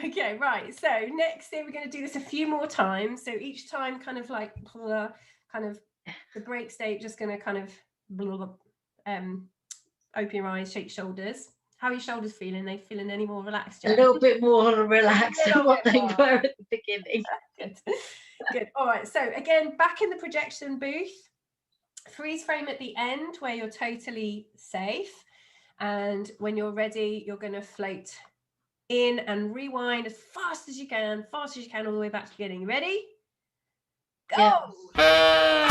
Okay, right. So next thing, we're going to do this a few more times. So each time kind of like kind of the break state, just going to kind of open your eyes, shake shoulders. How are your shoulders feeling? Are they feeling any more relaxed yet? A little bit more relaxed than what they were at the beginning. Good. Good. All right. So again, back in the projection booth, freeze frame at the end where you're totally safe. And when you're ready, you're going to float in and rewind as fast as you can, all the way back to the beginning. Ready? Go! Yeah.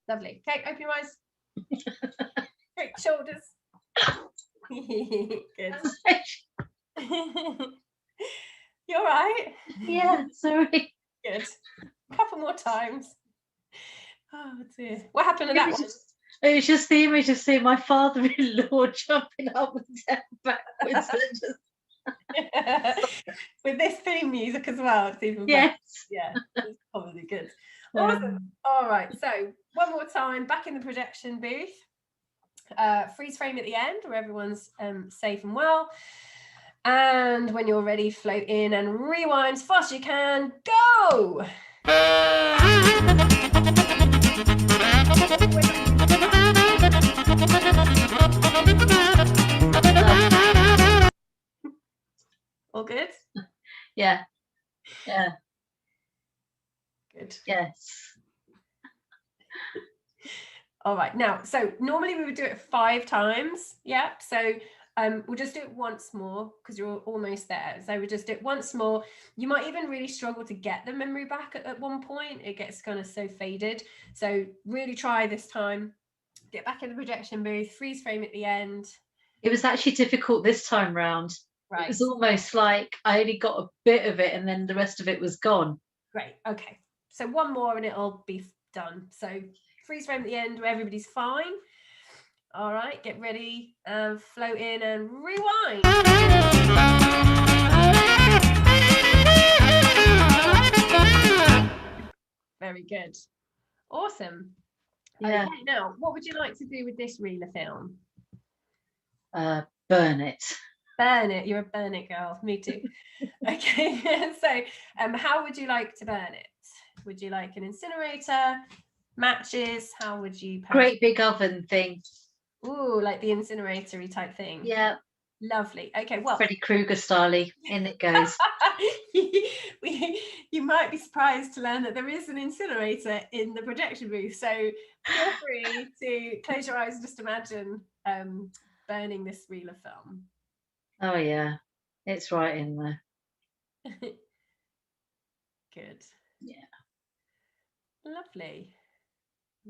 Lovely. Okay, open your eyes. Straight shoulders. Good. You all right? Yeah, sorry. Good. A couple more times. Oh dear. What happened to that one? It was just the image of seeing my father-in-law jumping up and down backwards. And just... With this theme music as well. It's even yes. better. Yeah, it's probably good. Awesome. All right. So one more time, back in the projection booth. Freeze frame at the end where everyone's safe and well. And when you're ready, float in and rewind as fast as you can. Go! All good? Yeah. Yeah. Good. Yes. All right. Now, so normally we would do it 5 times. Yeah. So we'll just do it once more because you're almost there. So we just do it once more. You might even really struggle to get the memory back at one point. It gets kind of so faded. So really try this time. Get back in the projection booth, freeze frame at the end. It was actually difficult this time round. Right. It was almost like I only got a bit of it and then the rest of it was gone. Great. Okay. So one more and it'll be done. So freeze frame at the end where everybody's fine. All right, get ready and float in and rewind. Very good. Awesome. Yeah. Okay, now, what would you like to do with this reel of film? Burn it. Burn it. You're a burn it girl. Me too. Okay. So how would you like to burn it? Would you like an incinerator, matches? How would you? Great big oven thing. Ooh, like the incinerator-y type thing. Yeah. Lovely. Okay, well. Freddy Krueger style. In it goes. You might be surprised to learn that there is an incinerator in the projection booth. So feel free to close your eyes and just imagine burning this reel of film. Oh yeah, it's right in there. Good. Yeah. Lovely.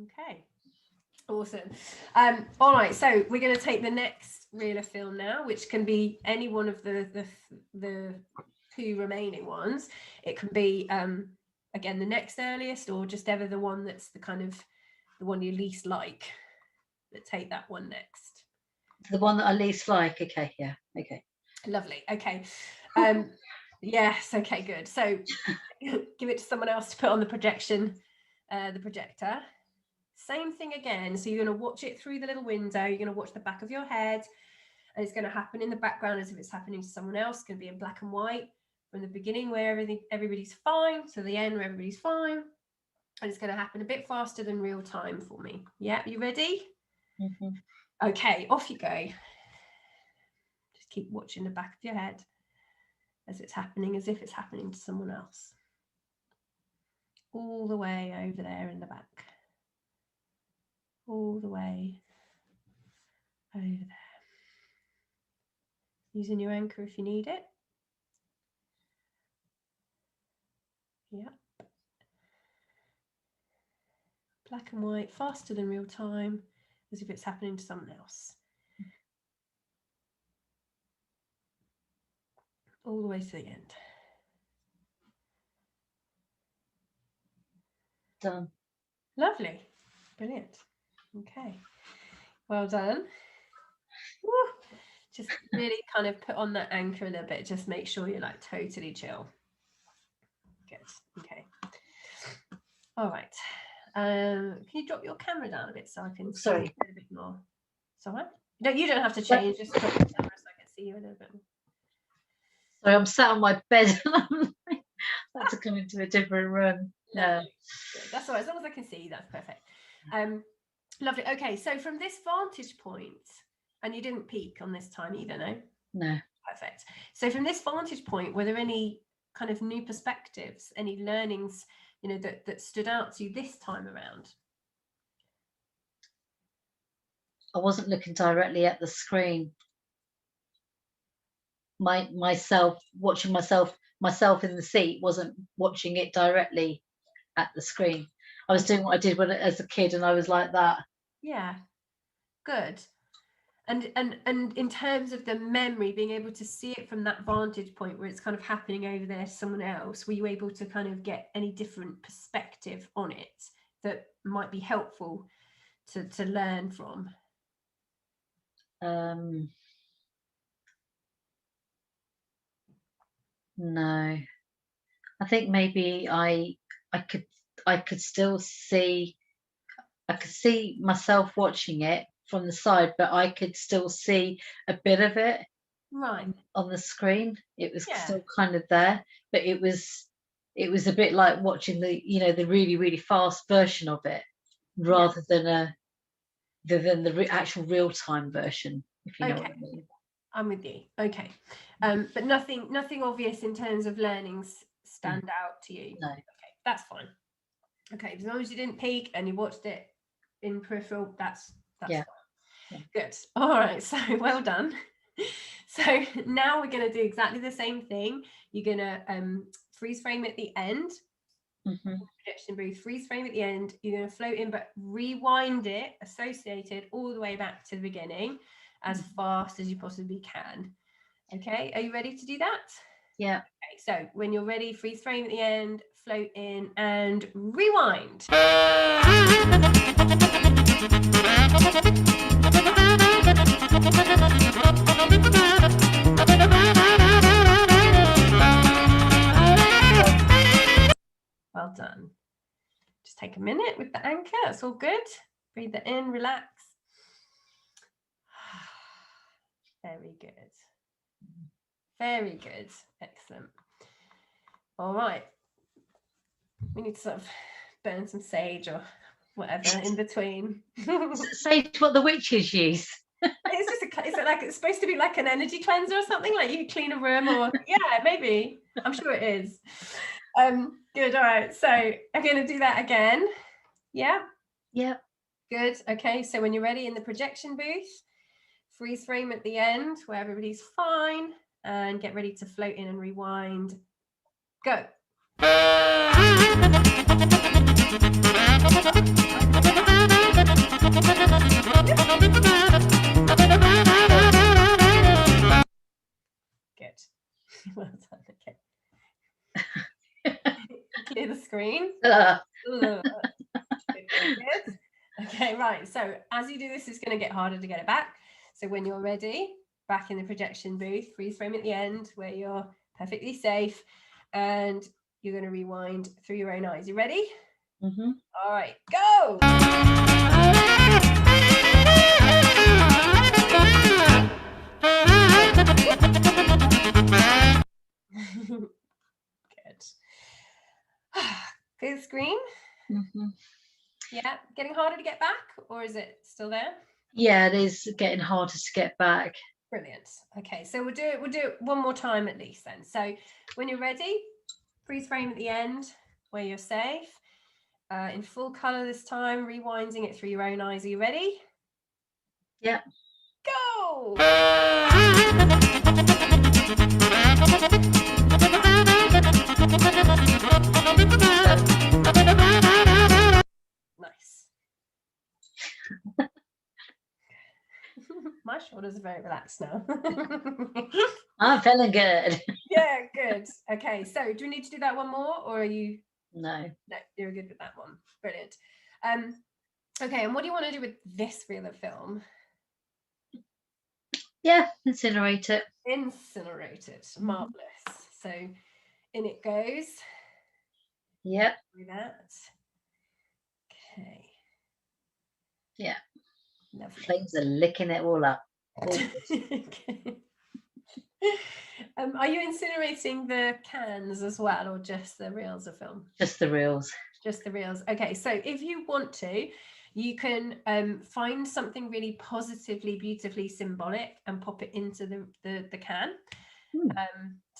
Okay. Awesome. All right, so we're going to take the next reel of film now, which can be any one of the 2 remaining ones. It can be again the next earliest, or just ever the one that's the kind of the one you least like. But take that one next. The one that I least like. Okay. Yeah. Okay. Lovely. Okay. Yes. Okay. Good. So give it to someone else to put on the projection, the projector. Same thing again. So you're going to watch it through the little window. You're going to watch the back of your head, and it's going to happen in the background as if it's happening to someone else. It's going to be in black and white from the beginning where everybody's fine to the end where everybody's fine, and it's going to happen a bit faster than real time for me. Yeah, you ready? Mhm. Okay, off you go. Just keep watching the back of your head as it's happening, as if it's happening to someone else. All the way over there in the back. All the way over there. Using your anchor if you need it. Yeah. Black and white, faster than real time, as if it's happening to someone else. All the way to the end. Done. Lovely. Brilliant. Okay. Well done. Woo. Just really kind of put on that anchor a little bit. Just make sure you're like totally chill. Good. Okay. All right. Can you drop your camera down a bit so I can see you Sorry. a little bit more? It's all right. No, you don't have to change. Just drop your camera so I can see you a little bit more. Sorry, I'm sat on my bed and I'm like, I had to come into a different room. Yeah. Lovely. Good. That's all right. As long as I can see you, that's perfect. Lovely. Okay, so from this vantage point, and you didn't peek on this time either, no? No. Perfect. So from this vantage point, were there any kind of new perspectives, any learnings, you know, that stood out to you this time around? I wasn't looking directly at the screen. Watching myself in the seat, wasn't watching it directly at the screen. I was doing what I did as a kid, and I was like that. Yeah, good. And in terms of the memory, being able to see it from that vantage point where it's kind of happening over there to someone else, were you able to kind of get any different perspective on it that might be helpful to learn from? No, I think maybe I could still see. I could see myself watching it from the side, but I could still see a bit of it Right. on the screen. It was Yeah. still kind of there, but it was a bit like watching the really, really fast version of it rather than the actual real-time version, if you know what I mean. I'm with you. Okay. But nothing obvious in terms of learnings stand out to you? No. Okay, that's fine. Okay, as long as you didn't peek and you watched it in peripheral, that's Yeah. fine. Yeah. Good. All right, so well done. So now we're going to do exactly the same thing. You're going to freeze frame at the end. Projection booth, freeze frame at the end. You're going to float in, but rewind it, associated all the way back to the beginning as fast as you possibly can. Okay, are you ready to do that? Yeah. Okay, so when you're ready, freeze frame at the end, float in and rewind. Well done. Just take a minute with the anchor. That's all good. Breathe it in, relax. Very good. Very good. Excellent. All right. We need to sort of burn some sage or whatever in between. Sage, what the witches use. It's supposed to be like an energy cleanser or something, like you clean a room, or yeah, maybe. I'm sure it is. Good. All right. So I'm going to do that again. Yeah. Yeah. Good. Okay. So when you're ready in the projection booth, freeze frame at the end where everybody's fine, and get ready to float in and rewind. Go. Good. Well done. Okay. Clear the screen. Good. Okay, right. So as you do this, it's going to get harder to get it back. So when you're ready, back in the projection booth, freeze frame at the end where you're perfectly safe, and you're going to rewind through your own eyes. You ready? All right, go. Good. Clear the screen. Yeah, getting harder to get back, or is it still there? Yeah, it is getting harder to get back. Brilliant. Okay, so we'll do it one more time at least then. So when you're ready, freeze frame at the end where you're safe. In full color this time, rewinding it through your own eyes. Are you ready? Yeah. Go! Nice. My shoulders are very relaxed now. I'm feeling good. Yeah, good. Okay, so do we need to do that one more, or are you? No. No, you're good with that one. Brilliant. Okay, and what do you want to do with this reel of film? Yeah, incinerate it. Incinerate it. Marvelous. So in it goes. Yep. Do that. Okay. Yeah. Lovely. Flames are licking it all up. Okay. Are you incinerating the cans as well, or just the reels of film? Just the reels. Just the reels. Okay, so if you want to, you can find something really positively, beautifully symbolic and pop it into the can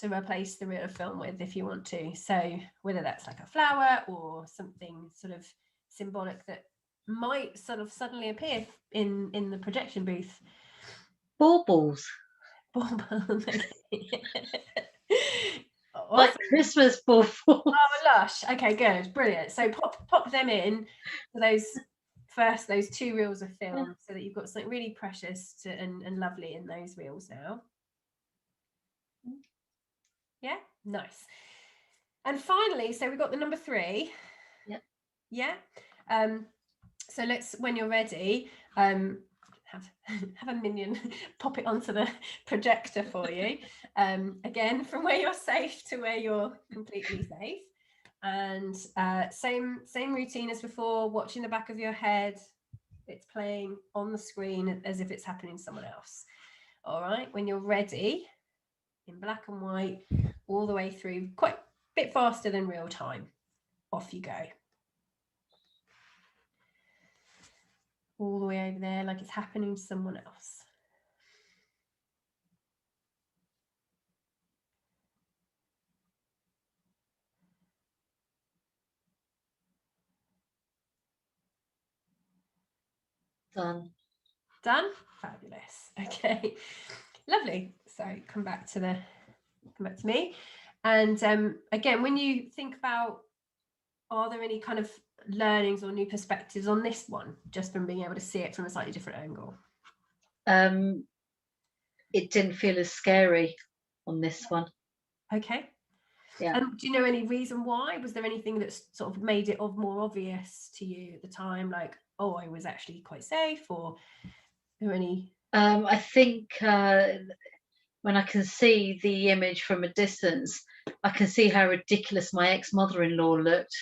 to replace the reel of film with, if you want to. So whether that's like a flower or something sort of symbolic that might sort of suddenly appear in the projection booth. Baubles. Baubles. Awesome. Like Christmas baubles. Oh, lush. Okay, good, brilliant. So pop them in for those two reels of film, so that you've got something really precious and lovely in those reels now. Yeah, nice. And finally, so we've got the number 3. Yep. Yeah. So let's, when you're ready, have a minion pop it onto the projector for you. Again, from where you're safe to where you're completely safe. And same routine as before, watching the back of your head. It's playing on the screen as if it's happening to someone else. All right, when you're ready, in black and white, all the way through, quite a bit faster than real time. Off you go. All the way over there, like it's happening to someone else. Done. Done? Fabulous. Okay, lovely. So come back to me. And again, when you think about, are there any kind of learnings or new perspectives on this one, just from being able to see it from a slightly different angle? It didn't feel as scary on this one. Okay. Yeah. And do you know any reason why? Was there anything that sort of made it more obvious to you at the time, like, oh, I was actually quite safe, or are there any? I think when I can see the image from a distance, I can see how ridiculous my ex-mother-in-law looked.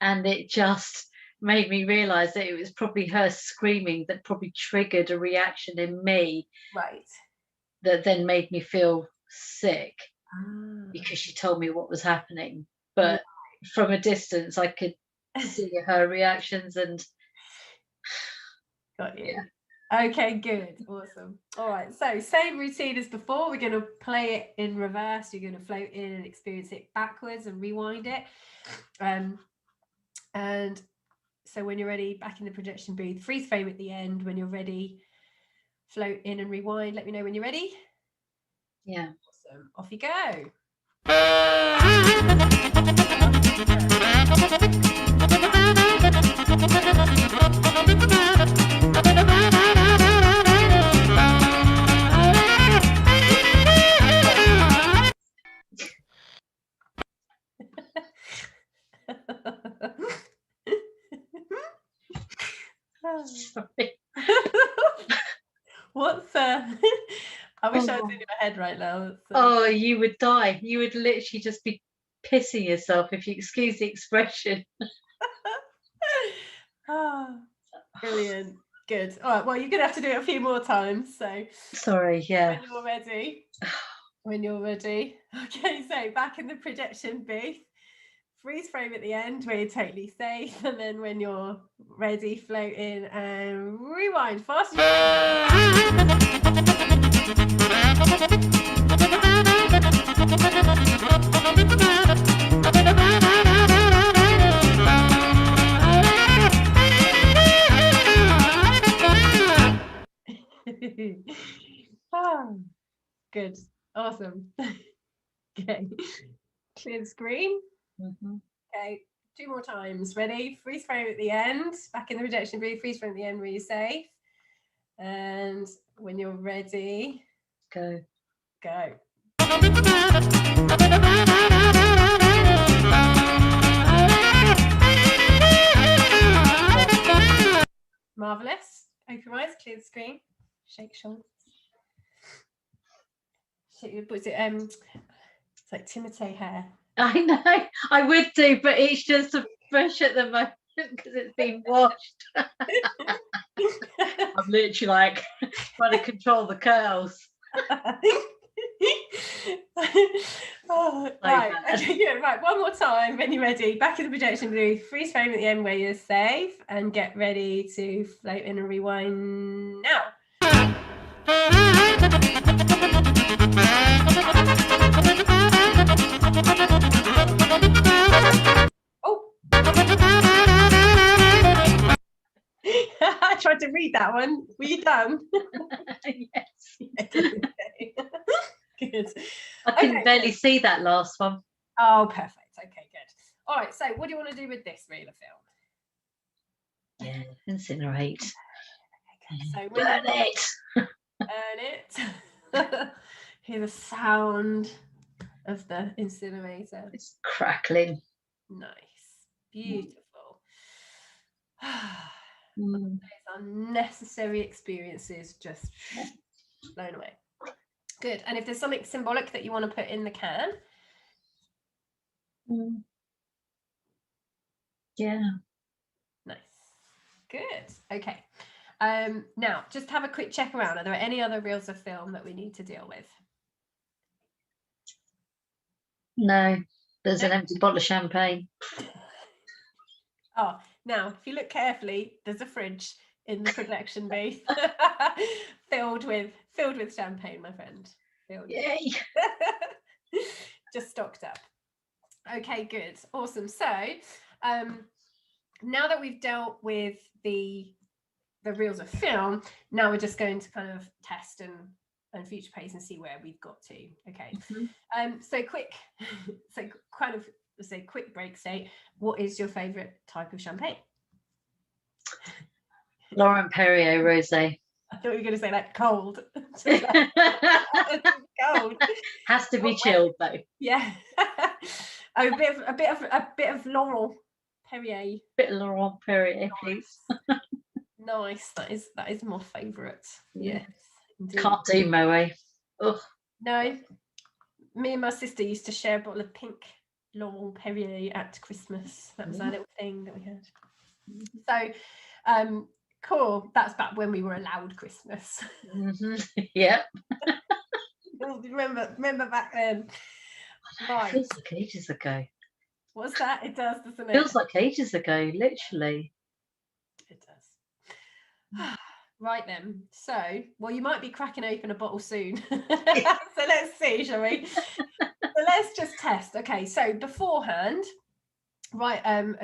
And it just made me realise that it was probably her screaming that probably triggered a reaction in me. Right. That then made me feel sick because she told me what was happening. But from a distance, I could see her reactions and... Got you. Yeah. Okay, good. Awesome. All right. So same routine as before. We're going to play it in reverse. You're going to float in and experience it backwards and rewind it. And so when you're ready, back in the projection booth, freeze frame at the end. When you're ready, float in and rewind. Let me know when you're ready. Yeah. Awesome. Off you go. Sorry. What's I wish I was in your head right now. Oh, you would die. You would literally just be pissing yourself, if you excuse the expression. Oh, brilliant. Good. All right, well, you're gonna have to do it a few more times, so sorry. Yeah, when you're ready. Okay, so back in the projection booth, freeze frame at the end where you're totally safe, and then when you're ready, float in and rewind fast. Oh, good, awesome. Okay, clear the screen. Okay, 2 more times. Ready? Freeze frame at the end. Back in the projection booth. Freeze frame at the end where you're safe. And when you're ready, Go. go. Marvelous. Open your eyes. Clear the screen. Shake shoulders. Shake your boots. It's like Timotei hair. I know, I would do, but it's just a fresh at the moment because it's been washed. I'm literally like trying to control the curls. Oh, right. Okay, good. Right, one more time when you're ready. Back in the projection booth. Freeze frame at the end where you're safe, and get ready to float in and rewind now. Oh. I tried to read that one. Were you done? Yes. Good. I can barely see that last one. Oh, perfect. Okay, good. All right, so what do you want to do with this reel of film? Yeah, incinerate. Okay, so when Burn it. burn it. Hear the sound of the incinerator. It's crackling. Nice. Beautiful. Mm. Those unnecessary experiences just blown away. Good. And if there's something symbolic that you want to put in the can. Mm. Yeah. Nice. Good. Okay. Now, just have a quick check around. Are there any other reels of film that we need to deal with? No, there's an empty bottle of champagne. Oh, now, if you look carefully, there's a fridge in the projection booth filled with champagne, my friend. Yay. Just stocked up. Okay, good. Awesome. So now that we've dealt with the reels of film, now we're just going to kind of test and future pace and see where we've got to. Okay. So quick break state. What is your favorite type of champagne? Laurent Perrier rosé. I thought you were going to say like cold. Cold. Has to be chilled though. Yeah. A bit of Laurent Perrier. Bit of Laurent Perrier, please. Nice. That is my favourite. Yes. Indeed. Can't do Moet. Ugh. No. Me and my sister used to share a bottle of pink Laurent Perrier at Christmas. That was our little thing that we had. So cool. That's back when we were allowed Christmas. Yep. remember back then. Right. Feels like ages ago. What's that? It does, doesn't it? Feels like ages ago, literally. It does. Right then. So, well, you might be cracking open a bottle soon. So let's see, shall we? So let's just test. Okay, so beforehand, right,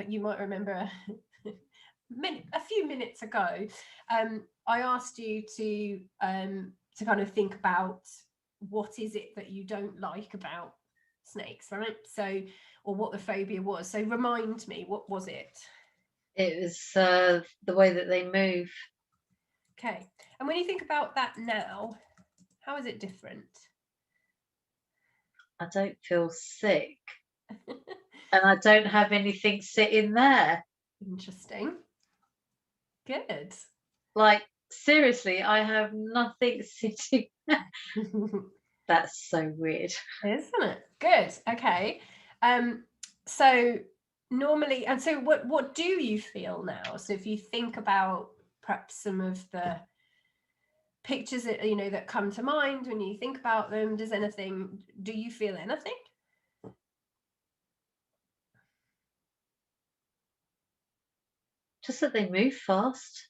you might remember a few minutes ago, I asked you to kind of think about what is it that you don't like about snakes, right? So, or what the phobia was. So remind me, what was it? It was the way that they move. Okay. And when you think about that now, how is it different? I don't feel sick. And I don't have anything sitting there. Interesting. Good. Like, seriously, I have nothing sitting there. That's so weird. Isn't it? Good. Okay. So normally, and so what do you feel now? So if you think about perhaps some of the pictures that that come to mind when you think about them, do you feel anything? Just that they move fast.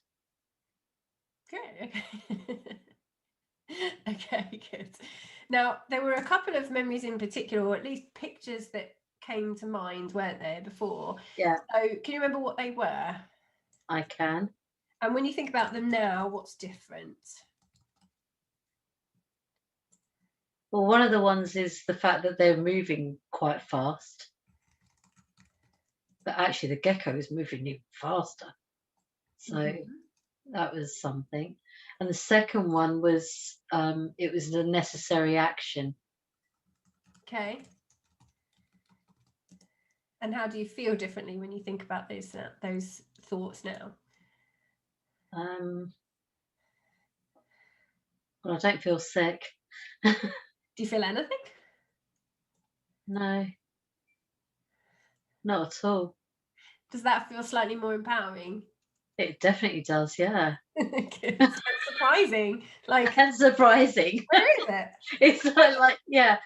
Good. Okay. Okay, good. Now, there were a couple of memories in particular, or at least pictures that came to mind, weren't there, before? Yeah. So can you remember what they were? I can. And when you think about them now, what's different? Well, one of the ones is the fact that they're moving quite fast. But actually the gecko is moving even faster. So that was something. And the second one was it was the necessary action. Okay. And how do you feel differently when you think about those thoughts now? Well, I don't feel sick. Do you feel anything? No, not at all. Does that feel slightly more empowering? It definitely does, yeah. Good. That's surprising. Like, And surprising. where is it? It's like, yeah.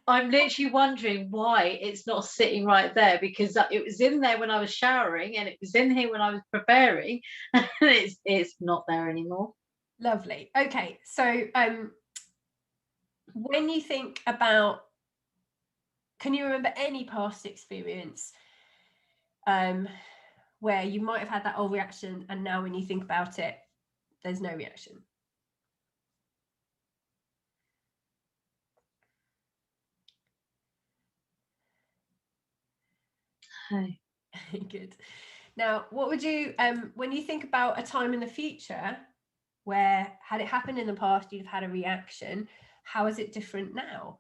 I'm literally wondering why it's not sitting right there, because it was in there when I was showering and it was in here when I was preparing, and it's not there anymore. Lovely. Okay, so when you think about, can you remember any past experience where you might have had that old reaction and now when you think about it, there's no reaction? Hey. Good. Now, what would you, when you think about a time in the future where, had it happened in the past, you've had a reaction, how is it different now?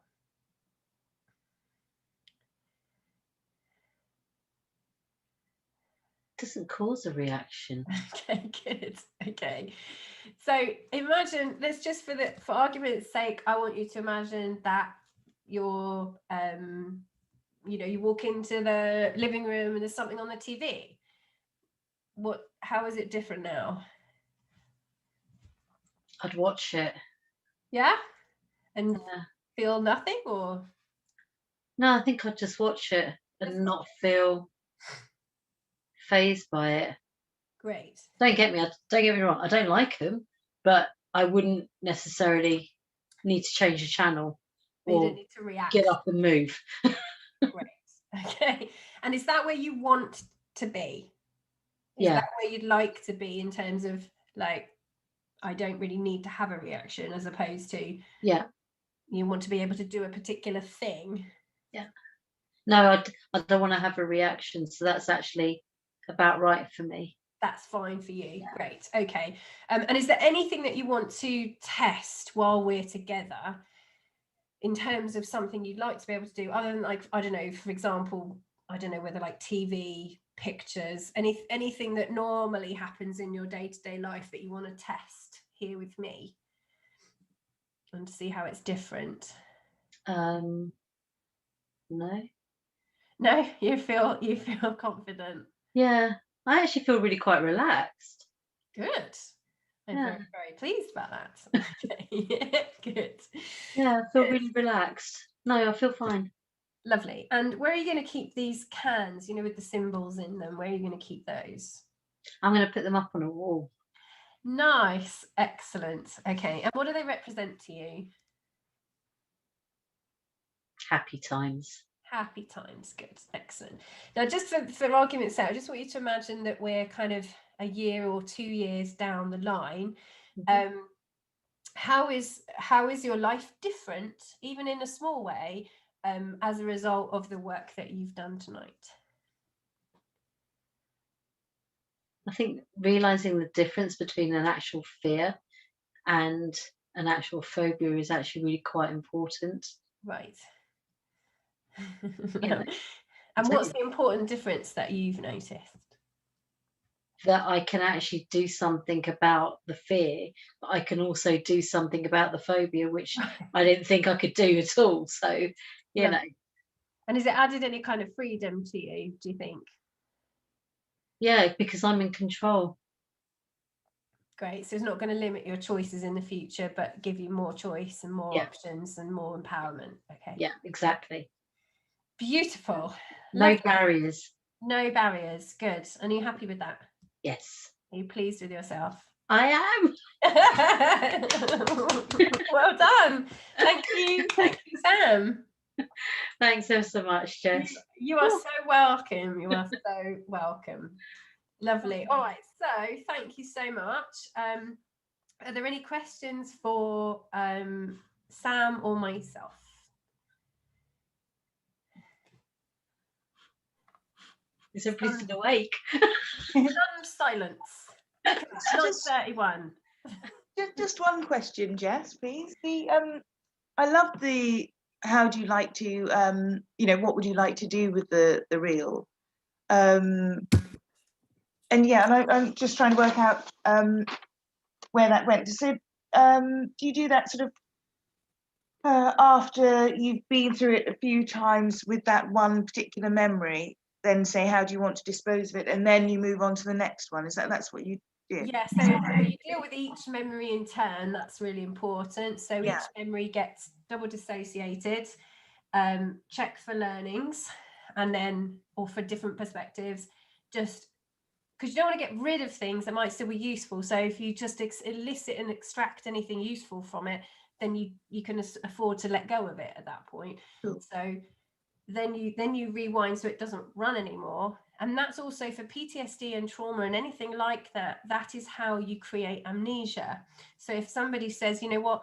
Doesn't cause a reaction. Okay, good. Okay, so imagine, let's just for argument's sake, I want you to imagine that you're you walk into the living room and there's something on the TV. How is it different now? I'd watch it. Yeah? And feel nothing, or? No, I think I'd just watch it and not feel phased by it. Great. Don't get me wrong, I don't like them, but I wouldn't necessarily need to change the channel But you or don't need to react. get up and move. Great. Okay. And is that where you want to be? Is Yeah. that where you'd like to be in terms of, like, I don't really need to have a reaction, as opposed to, Yeah, you want to be able to do a particular thing? yeah. No, I don't want to have a reaction, so that's actually about right for me. That's fine for you. Yeah. Great. Okay. And is there anything that you want to test while we're together in terms of something you'd like to be able to do, other than, like, I don't know, for example, I don't know whether like TV, pictures, anything that normally happens in your day-to-day life that you want to test here with me and see how it's different? No. No, you feel confident. Yeah, I actually feel really quite relaxed. Good. I'm Yeah. very, very pleased about that. Okay. Good. Yeah, I feel Good. really relaxed. No, I feel fine. Lovely. And where are you going to keep these cans, with the symbols in them? Where are you going to keep those? I'm going to put them up on a wall. Nice. Excellent. Okay. And what do they represent to you? Happy times. Happy times. Good. Excellent. Now, just for argument's sake, I just want you to imagine that we're kind of a year or 2 years down the line. Mm-hmm. How is your life different, even in a small way, as a result of the work that you've done tonight? I think realizing the difference between an actual fear and an actual phobia is actually really quite important. Right. Yeah. And what's the important difference that you've noticed? That I can actually do something about the fear, but I can also do something about the phobia, which I didn't think I could do at all. So, you know. And has it added any kind of freedom to you, do you think? Yeah, because I'm in control. Great. So it's not going to limit your choices in the future, but give you more choice and more options and more empowerment. Okay. Yeah, exactly. Beautiful. No barriers. No barriers. Good. And are you happy with that? Yes, Are you pleased with yourself? I am. Well done. Thank you, Sam. Thanks so much, Jess. You are so welcome. You are so welcome. Lovely. All right, so thank you so much. Are there any questions for Sam or myself? Is everybody still awake? Silence. Look at that, 9:31. Just one question, Jess, please. I love the how do you like to what would you like to do with the reel? And I'm just trying to work out where that went. So do you do that sort of after you've been through it a few times with that one particular memory, then say how do you want to dispose of it, and then you move on to the next one? That's what you do? Yeah, so you deal with each memory in turn. That's really important. So each memory gets double dissociated, check for learnings, and then, or for different perspectives, just because you don't want to get rid of things that might still be useful. So if you just elicit and extract anything useful from it, then you can afford to let go of it at that point. Cool. So then you rewind so it doesn't run anymore. And that's also for PTSD and trauma and anything like that. That is how you create amnesia. So if somebody says, you know what,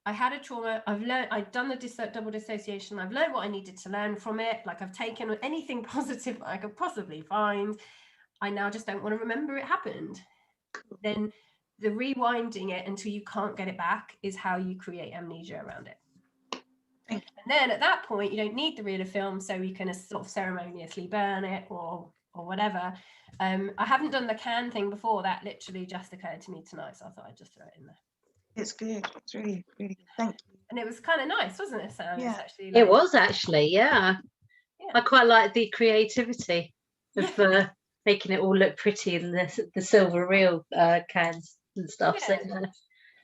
I had a trauma, I've done the double dissociation, I've learned what I needed to learn from it, like I've taken anything positive that I could possibly find, I now just don't want to remember it happened. Then the rewinding it until you can't get it back is how you create amnesia around it. And then at that point, you don't need the reel of film, so you can sort of ceremoniously burn it or whatever. I haven't done the can thing before. That literally just occurred to me tonight, so I thought I'd just throw it in there. It's good. It's really, really good. Thank you. And it was kind of nice, wasn't it, Sam? Yeah. It was actually, yeah. I quite like the creativity of making it all look pretty in the silver reel cans and stuff. Yeah. So,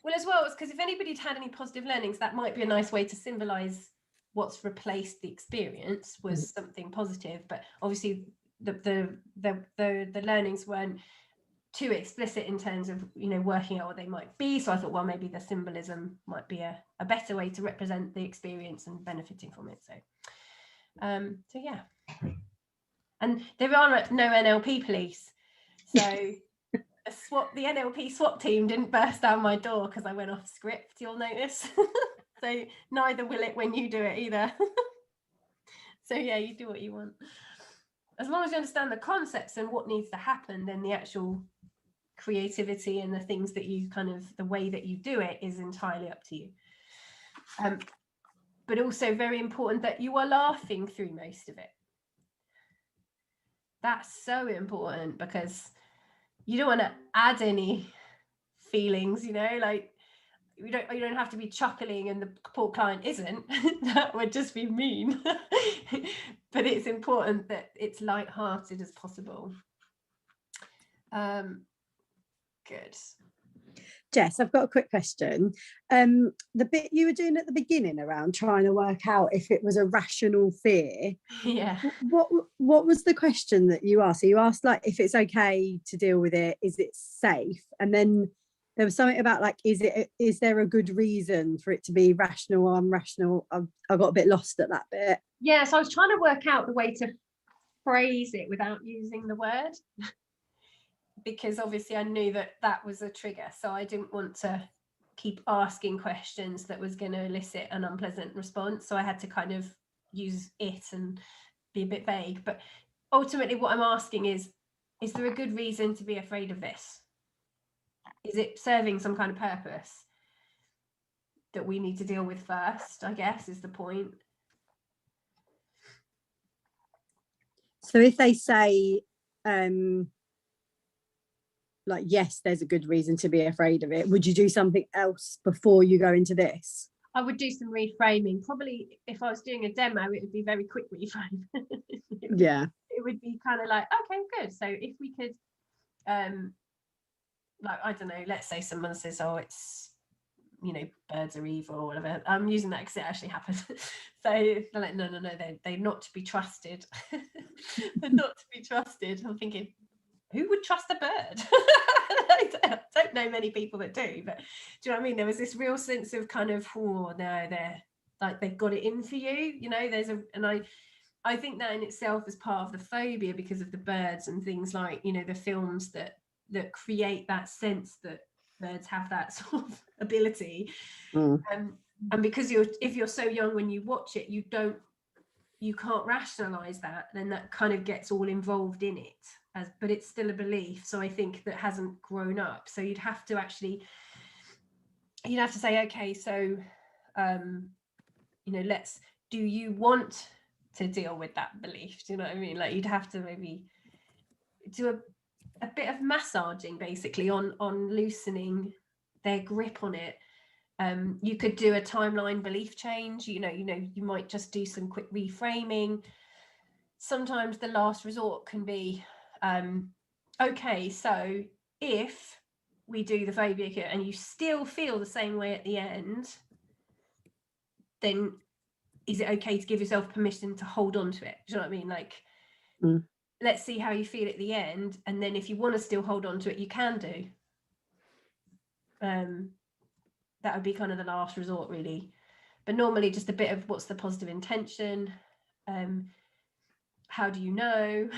well, as well, it's because if anybody'd had any positive learnings, that might be a nice way to symbolize what's replaced the experience was something positive. But obviously the learnings weren't too explicit in terms of, you know, working out what they might be. So I thought, well, maybe the symbolism might be a better way to represent the experience and benefiting from it. So yeah. And there are no NLP police. So the NLP SWAT team didn't burst down my door because I went off script, you'll notice. So neither will it when you do it either. So yeah, you do what you want. As long as you understand the concepts and what needs to happen, then the actual creativity and the things that you the way that you do it is entirely up to you. But also very important that you are laughing through most of it. That's so important because you don't want to add any feelings, you know, like you don't have to be chuckling and the poor client isn't. That would just be mean. But it's important that it's light-hearted as possible. Good. Jess, I've got a quick question. The bit you were doing at the beginning around trying to work out if it was a rational fear. Yeah. What was the question that you asked? So you asked like if it's okay to deal with it, is it safe? And then there was something about like, is there a good reason for it to be rational or unrational? I got a bit lost at that bit. Yeah, so I was trying to work out the way to phrase it without using the word. Because obviously I knew that was a trigger, so I didn't want to keep asking questions that was going to elicit an unpleasant response, so I had to kind of use it and be a bit vague. But ultimately what I'm asking is there a good reason to be afraid of this? Is it serving some kind of purpose that we need to deal with first, I guess, is the point. So if they say like, yes, there's a good reason to be afraid of it, would you do something else before you go into this? I would do some reframing. Probably if I was doing a demo, it would be very quick reframe. Yeah. It would be kind of like, okay, good. So if we could, like, I don't know, let's say someone says, oh, it's, you know, birds are evil or whatever. I'm using that because it actually happened. So they're like, no, they're not to be trusted. They're not to be trusted. I'm thinking, who would trust a bird? I don't know many people that do, but do you know what I mean? There was this real sense of kind of, oh no, they're like, they've got it in for you, you know. And I think that in itself is part of the phobia, because of the birds and things like, you know, the films that create that sense that birds have that sort of ability. And because if you're so young when you watch it, you can't rationalize that, then that kind of gets all involved in it, but it's still a belief. So I think that hasn't grown up. So you'd have to say, okay, so you know, do you want to deal with that belief? Do you know what I mean? Like, you'd have to maybe do a bit of massaging, basically, on loosening their grip on it. You could do a timeline belief change. You might just do some quick reframing. Sometimes the last resort can be, okay, so if we do the phobia cure and you still feel the same way at the end, then is it okay to give yourself permission to hold on to it? Do you know what I mean? Like, let's see how you feel at the end, and then if you want to still hold on to it, you can do. That would be kind of the last resort, really. But normally just a bit of, what's the positive intention? How do you know?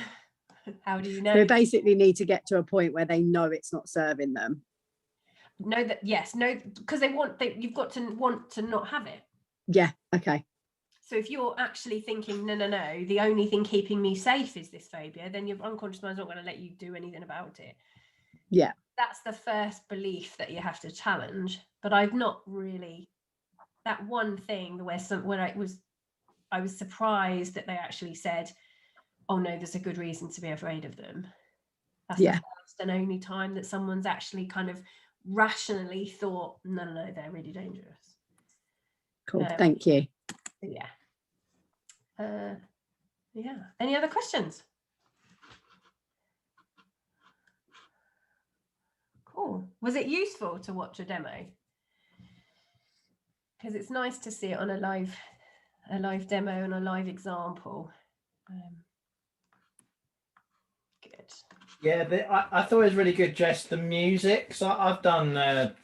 How do you know? They basically need to get to a point where they know it's not serving them. No, because you've got to want to not have it. Yeah, okay. So if you're actually thinking, no, the only thing keeping me safe is this phobia, then your unconscious mind's not going to let you do anything about it. Yeah. That's the first belief that you have to challenge. But I've not really, that one thing where I was surprised that they actually said, oh no, there's a good reason to be afraid of them. That's the first and only time that someone's actually kind of rationally thought, no, they're really dangerous. Cool, thank you. Yeah. Any other questions? Cool. Was it useful to watch a demo? Because it's nice to see it on a live demo and a live example. Good. Yeah, I thought it was really good, Jess, the music. So I've done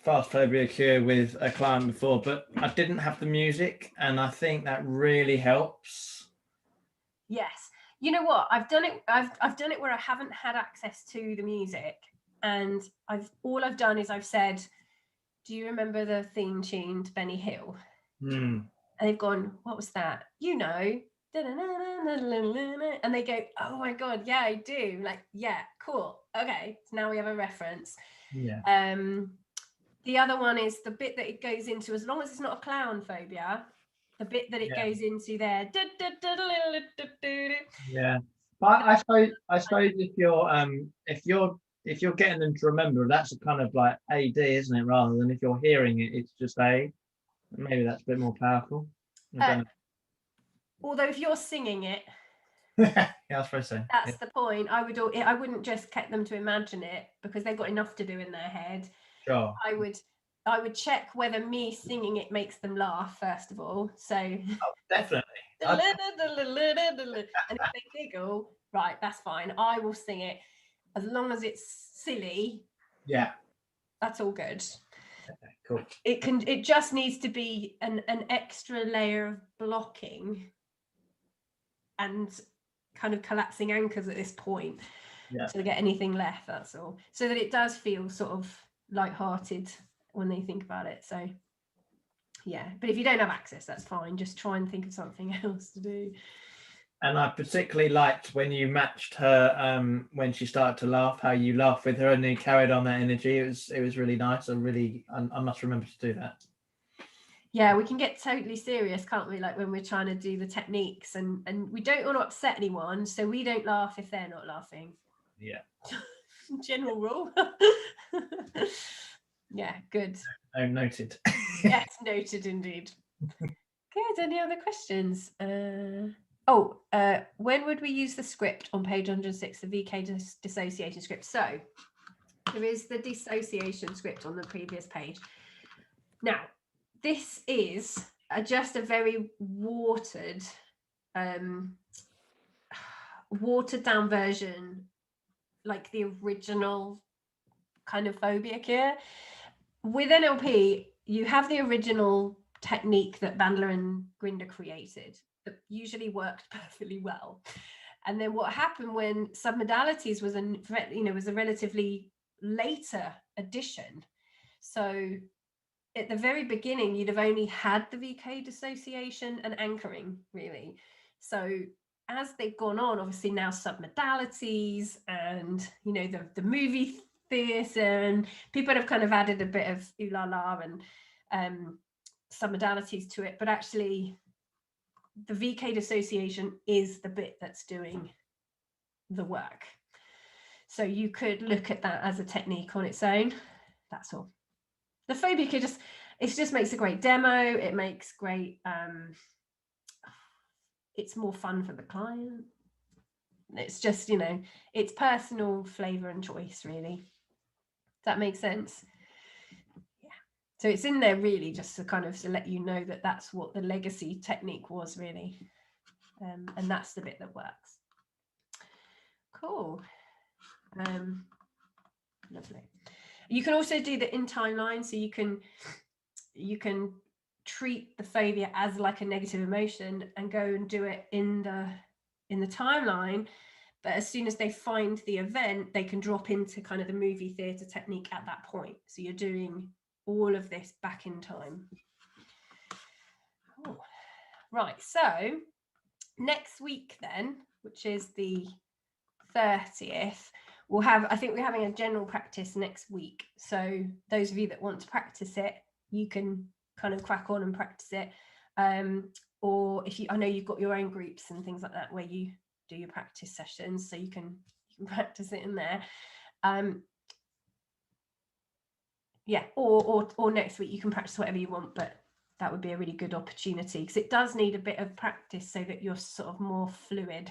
Fast Phobia Cure with a client before, but I didn't have the music, and I think that really helps. Yes. You know what? I've done it where I haven't had access to the music, and all I've done is I've said, do you remember the theme tune to Benny Hill? And they've gone, what was that? You know. And they go, oh my god, yeah, I do. Like, yeah, cool, okay, so now we have a reference. The other one is the bit that it goes into, as long as it's not a clown phobia, the bit that it goes into there. But I suppose if you're getting them to remember, that's a kind of like AD, isn't it, rather than if you're hearing it, it's just A. Maybe that's a bit more powerful. Although if you're singing it, yeah, I suppose so. That's the point. I wouldn't just get them to imagine it, because they've got enough to do in their head. Sure. I would check whether me singing it makes them laugh, first of all. So definitely. And if they giggle, right, that's fine. I will sing it as long as it's silly. Yeah. That's all good. Okay, cool. It just needs to be an extra layer of blocking and kind of collapsing anchors at this point to get anything left, that's all, so that it does feel sort of lighthearted when they think about it. So yeah, but if you don't have access, that's fine, just try and think of something else to do. And I particularly liked when you matched her when she started to laugh, how you laughed with her and you carried on that energy. It was really nice. I must remember to do that. Yeah, we can get totally serious, can't we? Like when we're trying to do the techniques, and we don't want to upset anyone, so we don't laugh if they're not laughing. Yeah. General rule. Yeah, good. Oh, noted. Yes, noted indeed. Good. Any other questions? When would we use the script on page 106, the VK dissociation script? So there is the dissociation script on the previous page. Now, this is just a very watered down version, like the original kind of phobia cure. With NLP, you have the original technique that Bandler and Grinder created that usually worked perfectly well. And then what happened when submodalities was a relatively later addition. So at the very beginning, you'd have only had the VK dissociation and anchoring, really. So as they've gone on, obviously now submodalities and, you know, the movie theatre, and people have kind of added a bit of ooh la la and submodalities to it, but actually the VK dissociation is the bit that's doing the work. So you could look at that as a technique on its own. That's all. The phobia cure just makes a great demo. It makes great, it's more fun for the client. It's just, you know, it's personal flavor and choice, really. Does that make sense? Yeah. So it's in there really just to kind of to let you know that that's what the legacy technique was really. And that's the bit that works. Cool. Lovely. You can also do the in timeline, so you can treat the phobia as like a negative emotion and go and do it in the timeline, but as soon as they find the event, they can drop into kind of the movie theatre technique at that point. So you're doing all of this back in time. Cool. Right, so next week then, which is the 30th, I think we're having a general practice next week. So those of you that want to practice it, you can kind of crack on and practice it. Or if I know you've got your own groups and things like that where you do your practice sessions, so you can practice it in there. Yeah, or next week you can practice whatever you want, but that would be a really good opportunity because it does need a bit of practice so that you're sort of more fluid.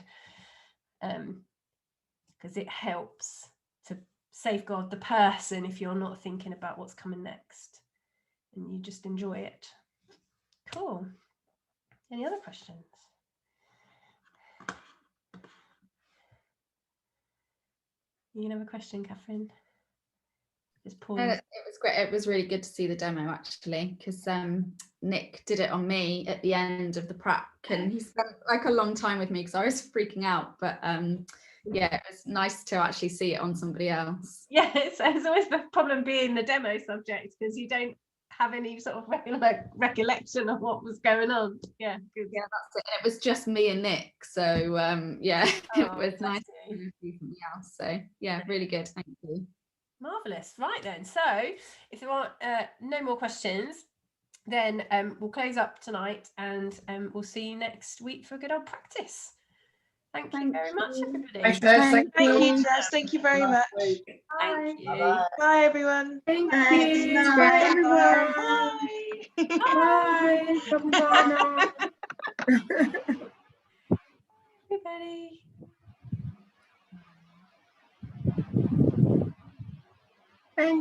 Because it helps to safeguard the person if you're not thinking about what's coming next and you just enjoy it. Cool. Any other questions? You can have a question, Catherine. Just pause. It was great. It was really good to see the demo actually, because Nick did it on me at the end of the prac, and he spent like a long time with me because I was freaking out. But yeah, it was nice to actually see it on somebody else. Yeah, it's always the problem being the demo subject because you don't have any sort of recollection of what was going on. Yeah, good. Yeah, that's it. It was just me and Nick, so yeah, it was nice to see somebody else. So yeah, really good. Thank you. Marvelous. Right then, so if there are no more questions, then we'll close up tonight and we'll see you next week for a good old practice. Thank you very much, everybody. Thanks, Jess. Thank you, Jess. Thank you very much. Thank you. Bye-bye. Bye, everyone. Thank Thanks. you. Bye, Bye. everyone. Bye. Bye. Everybody.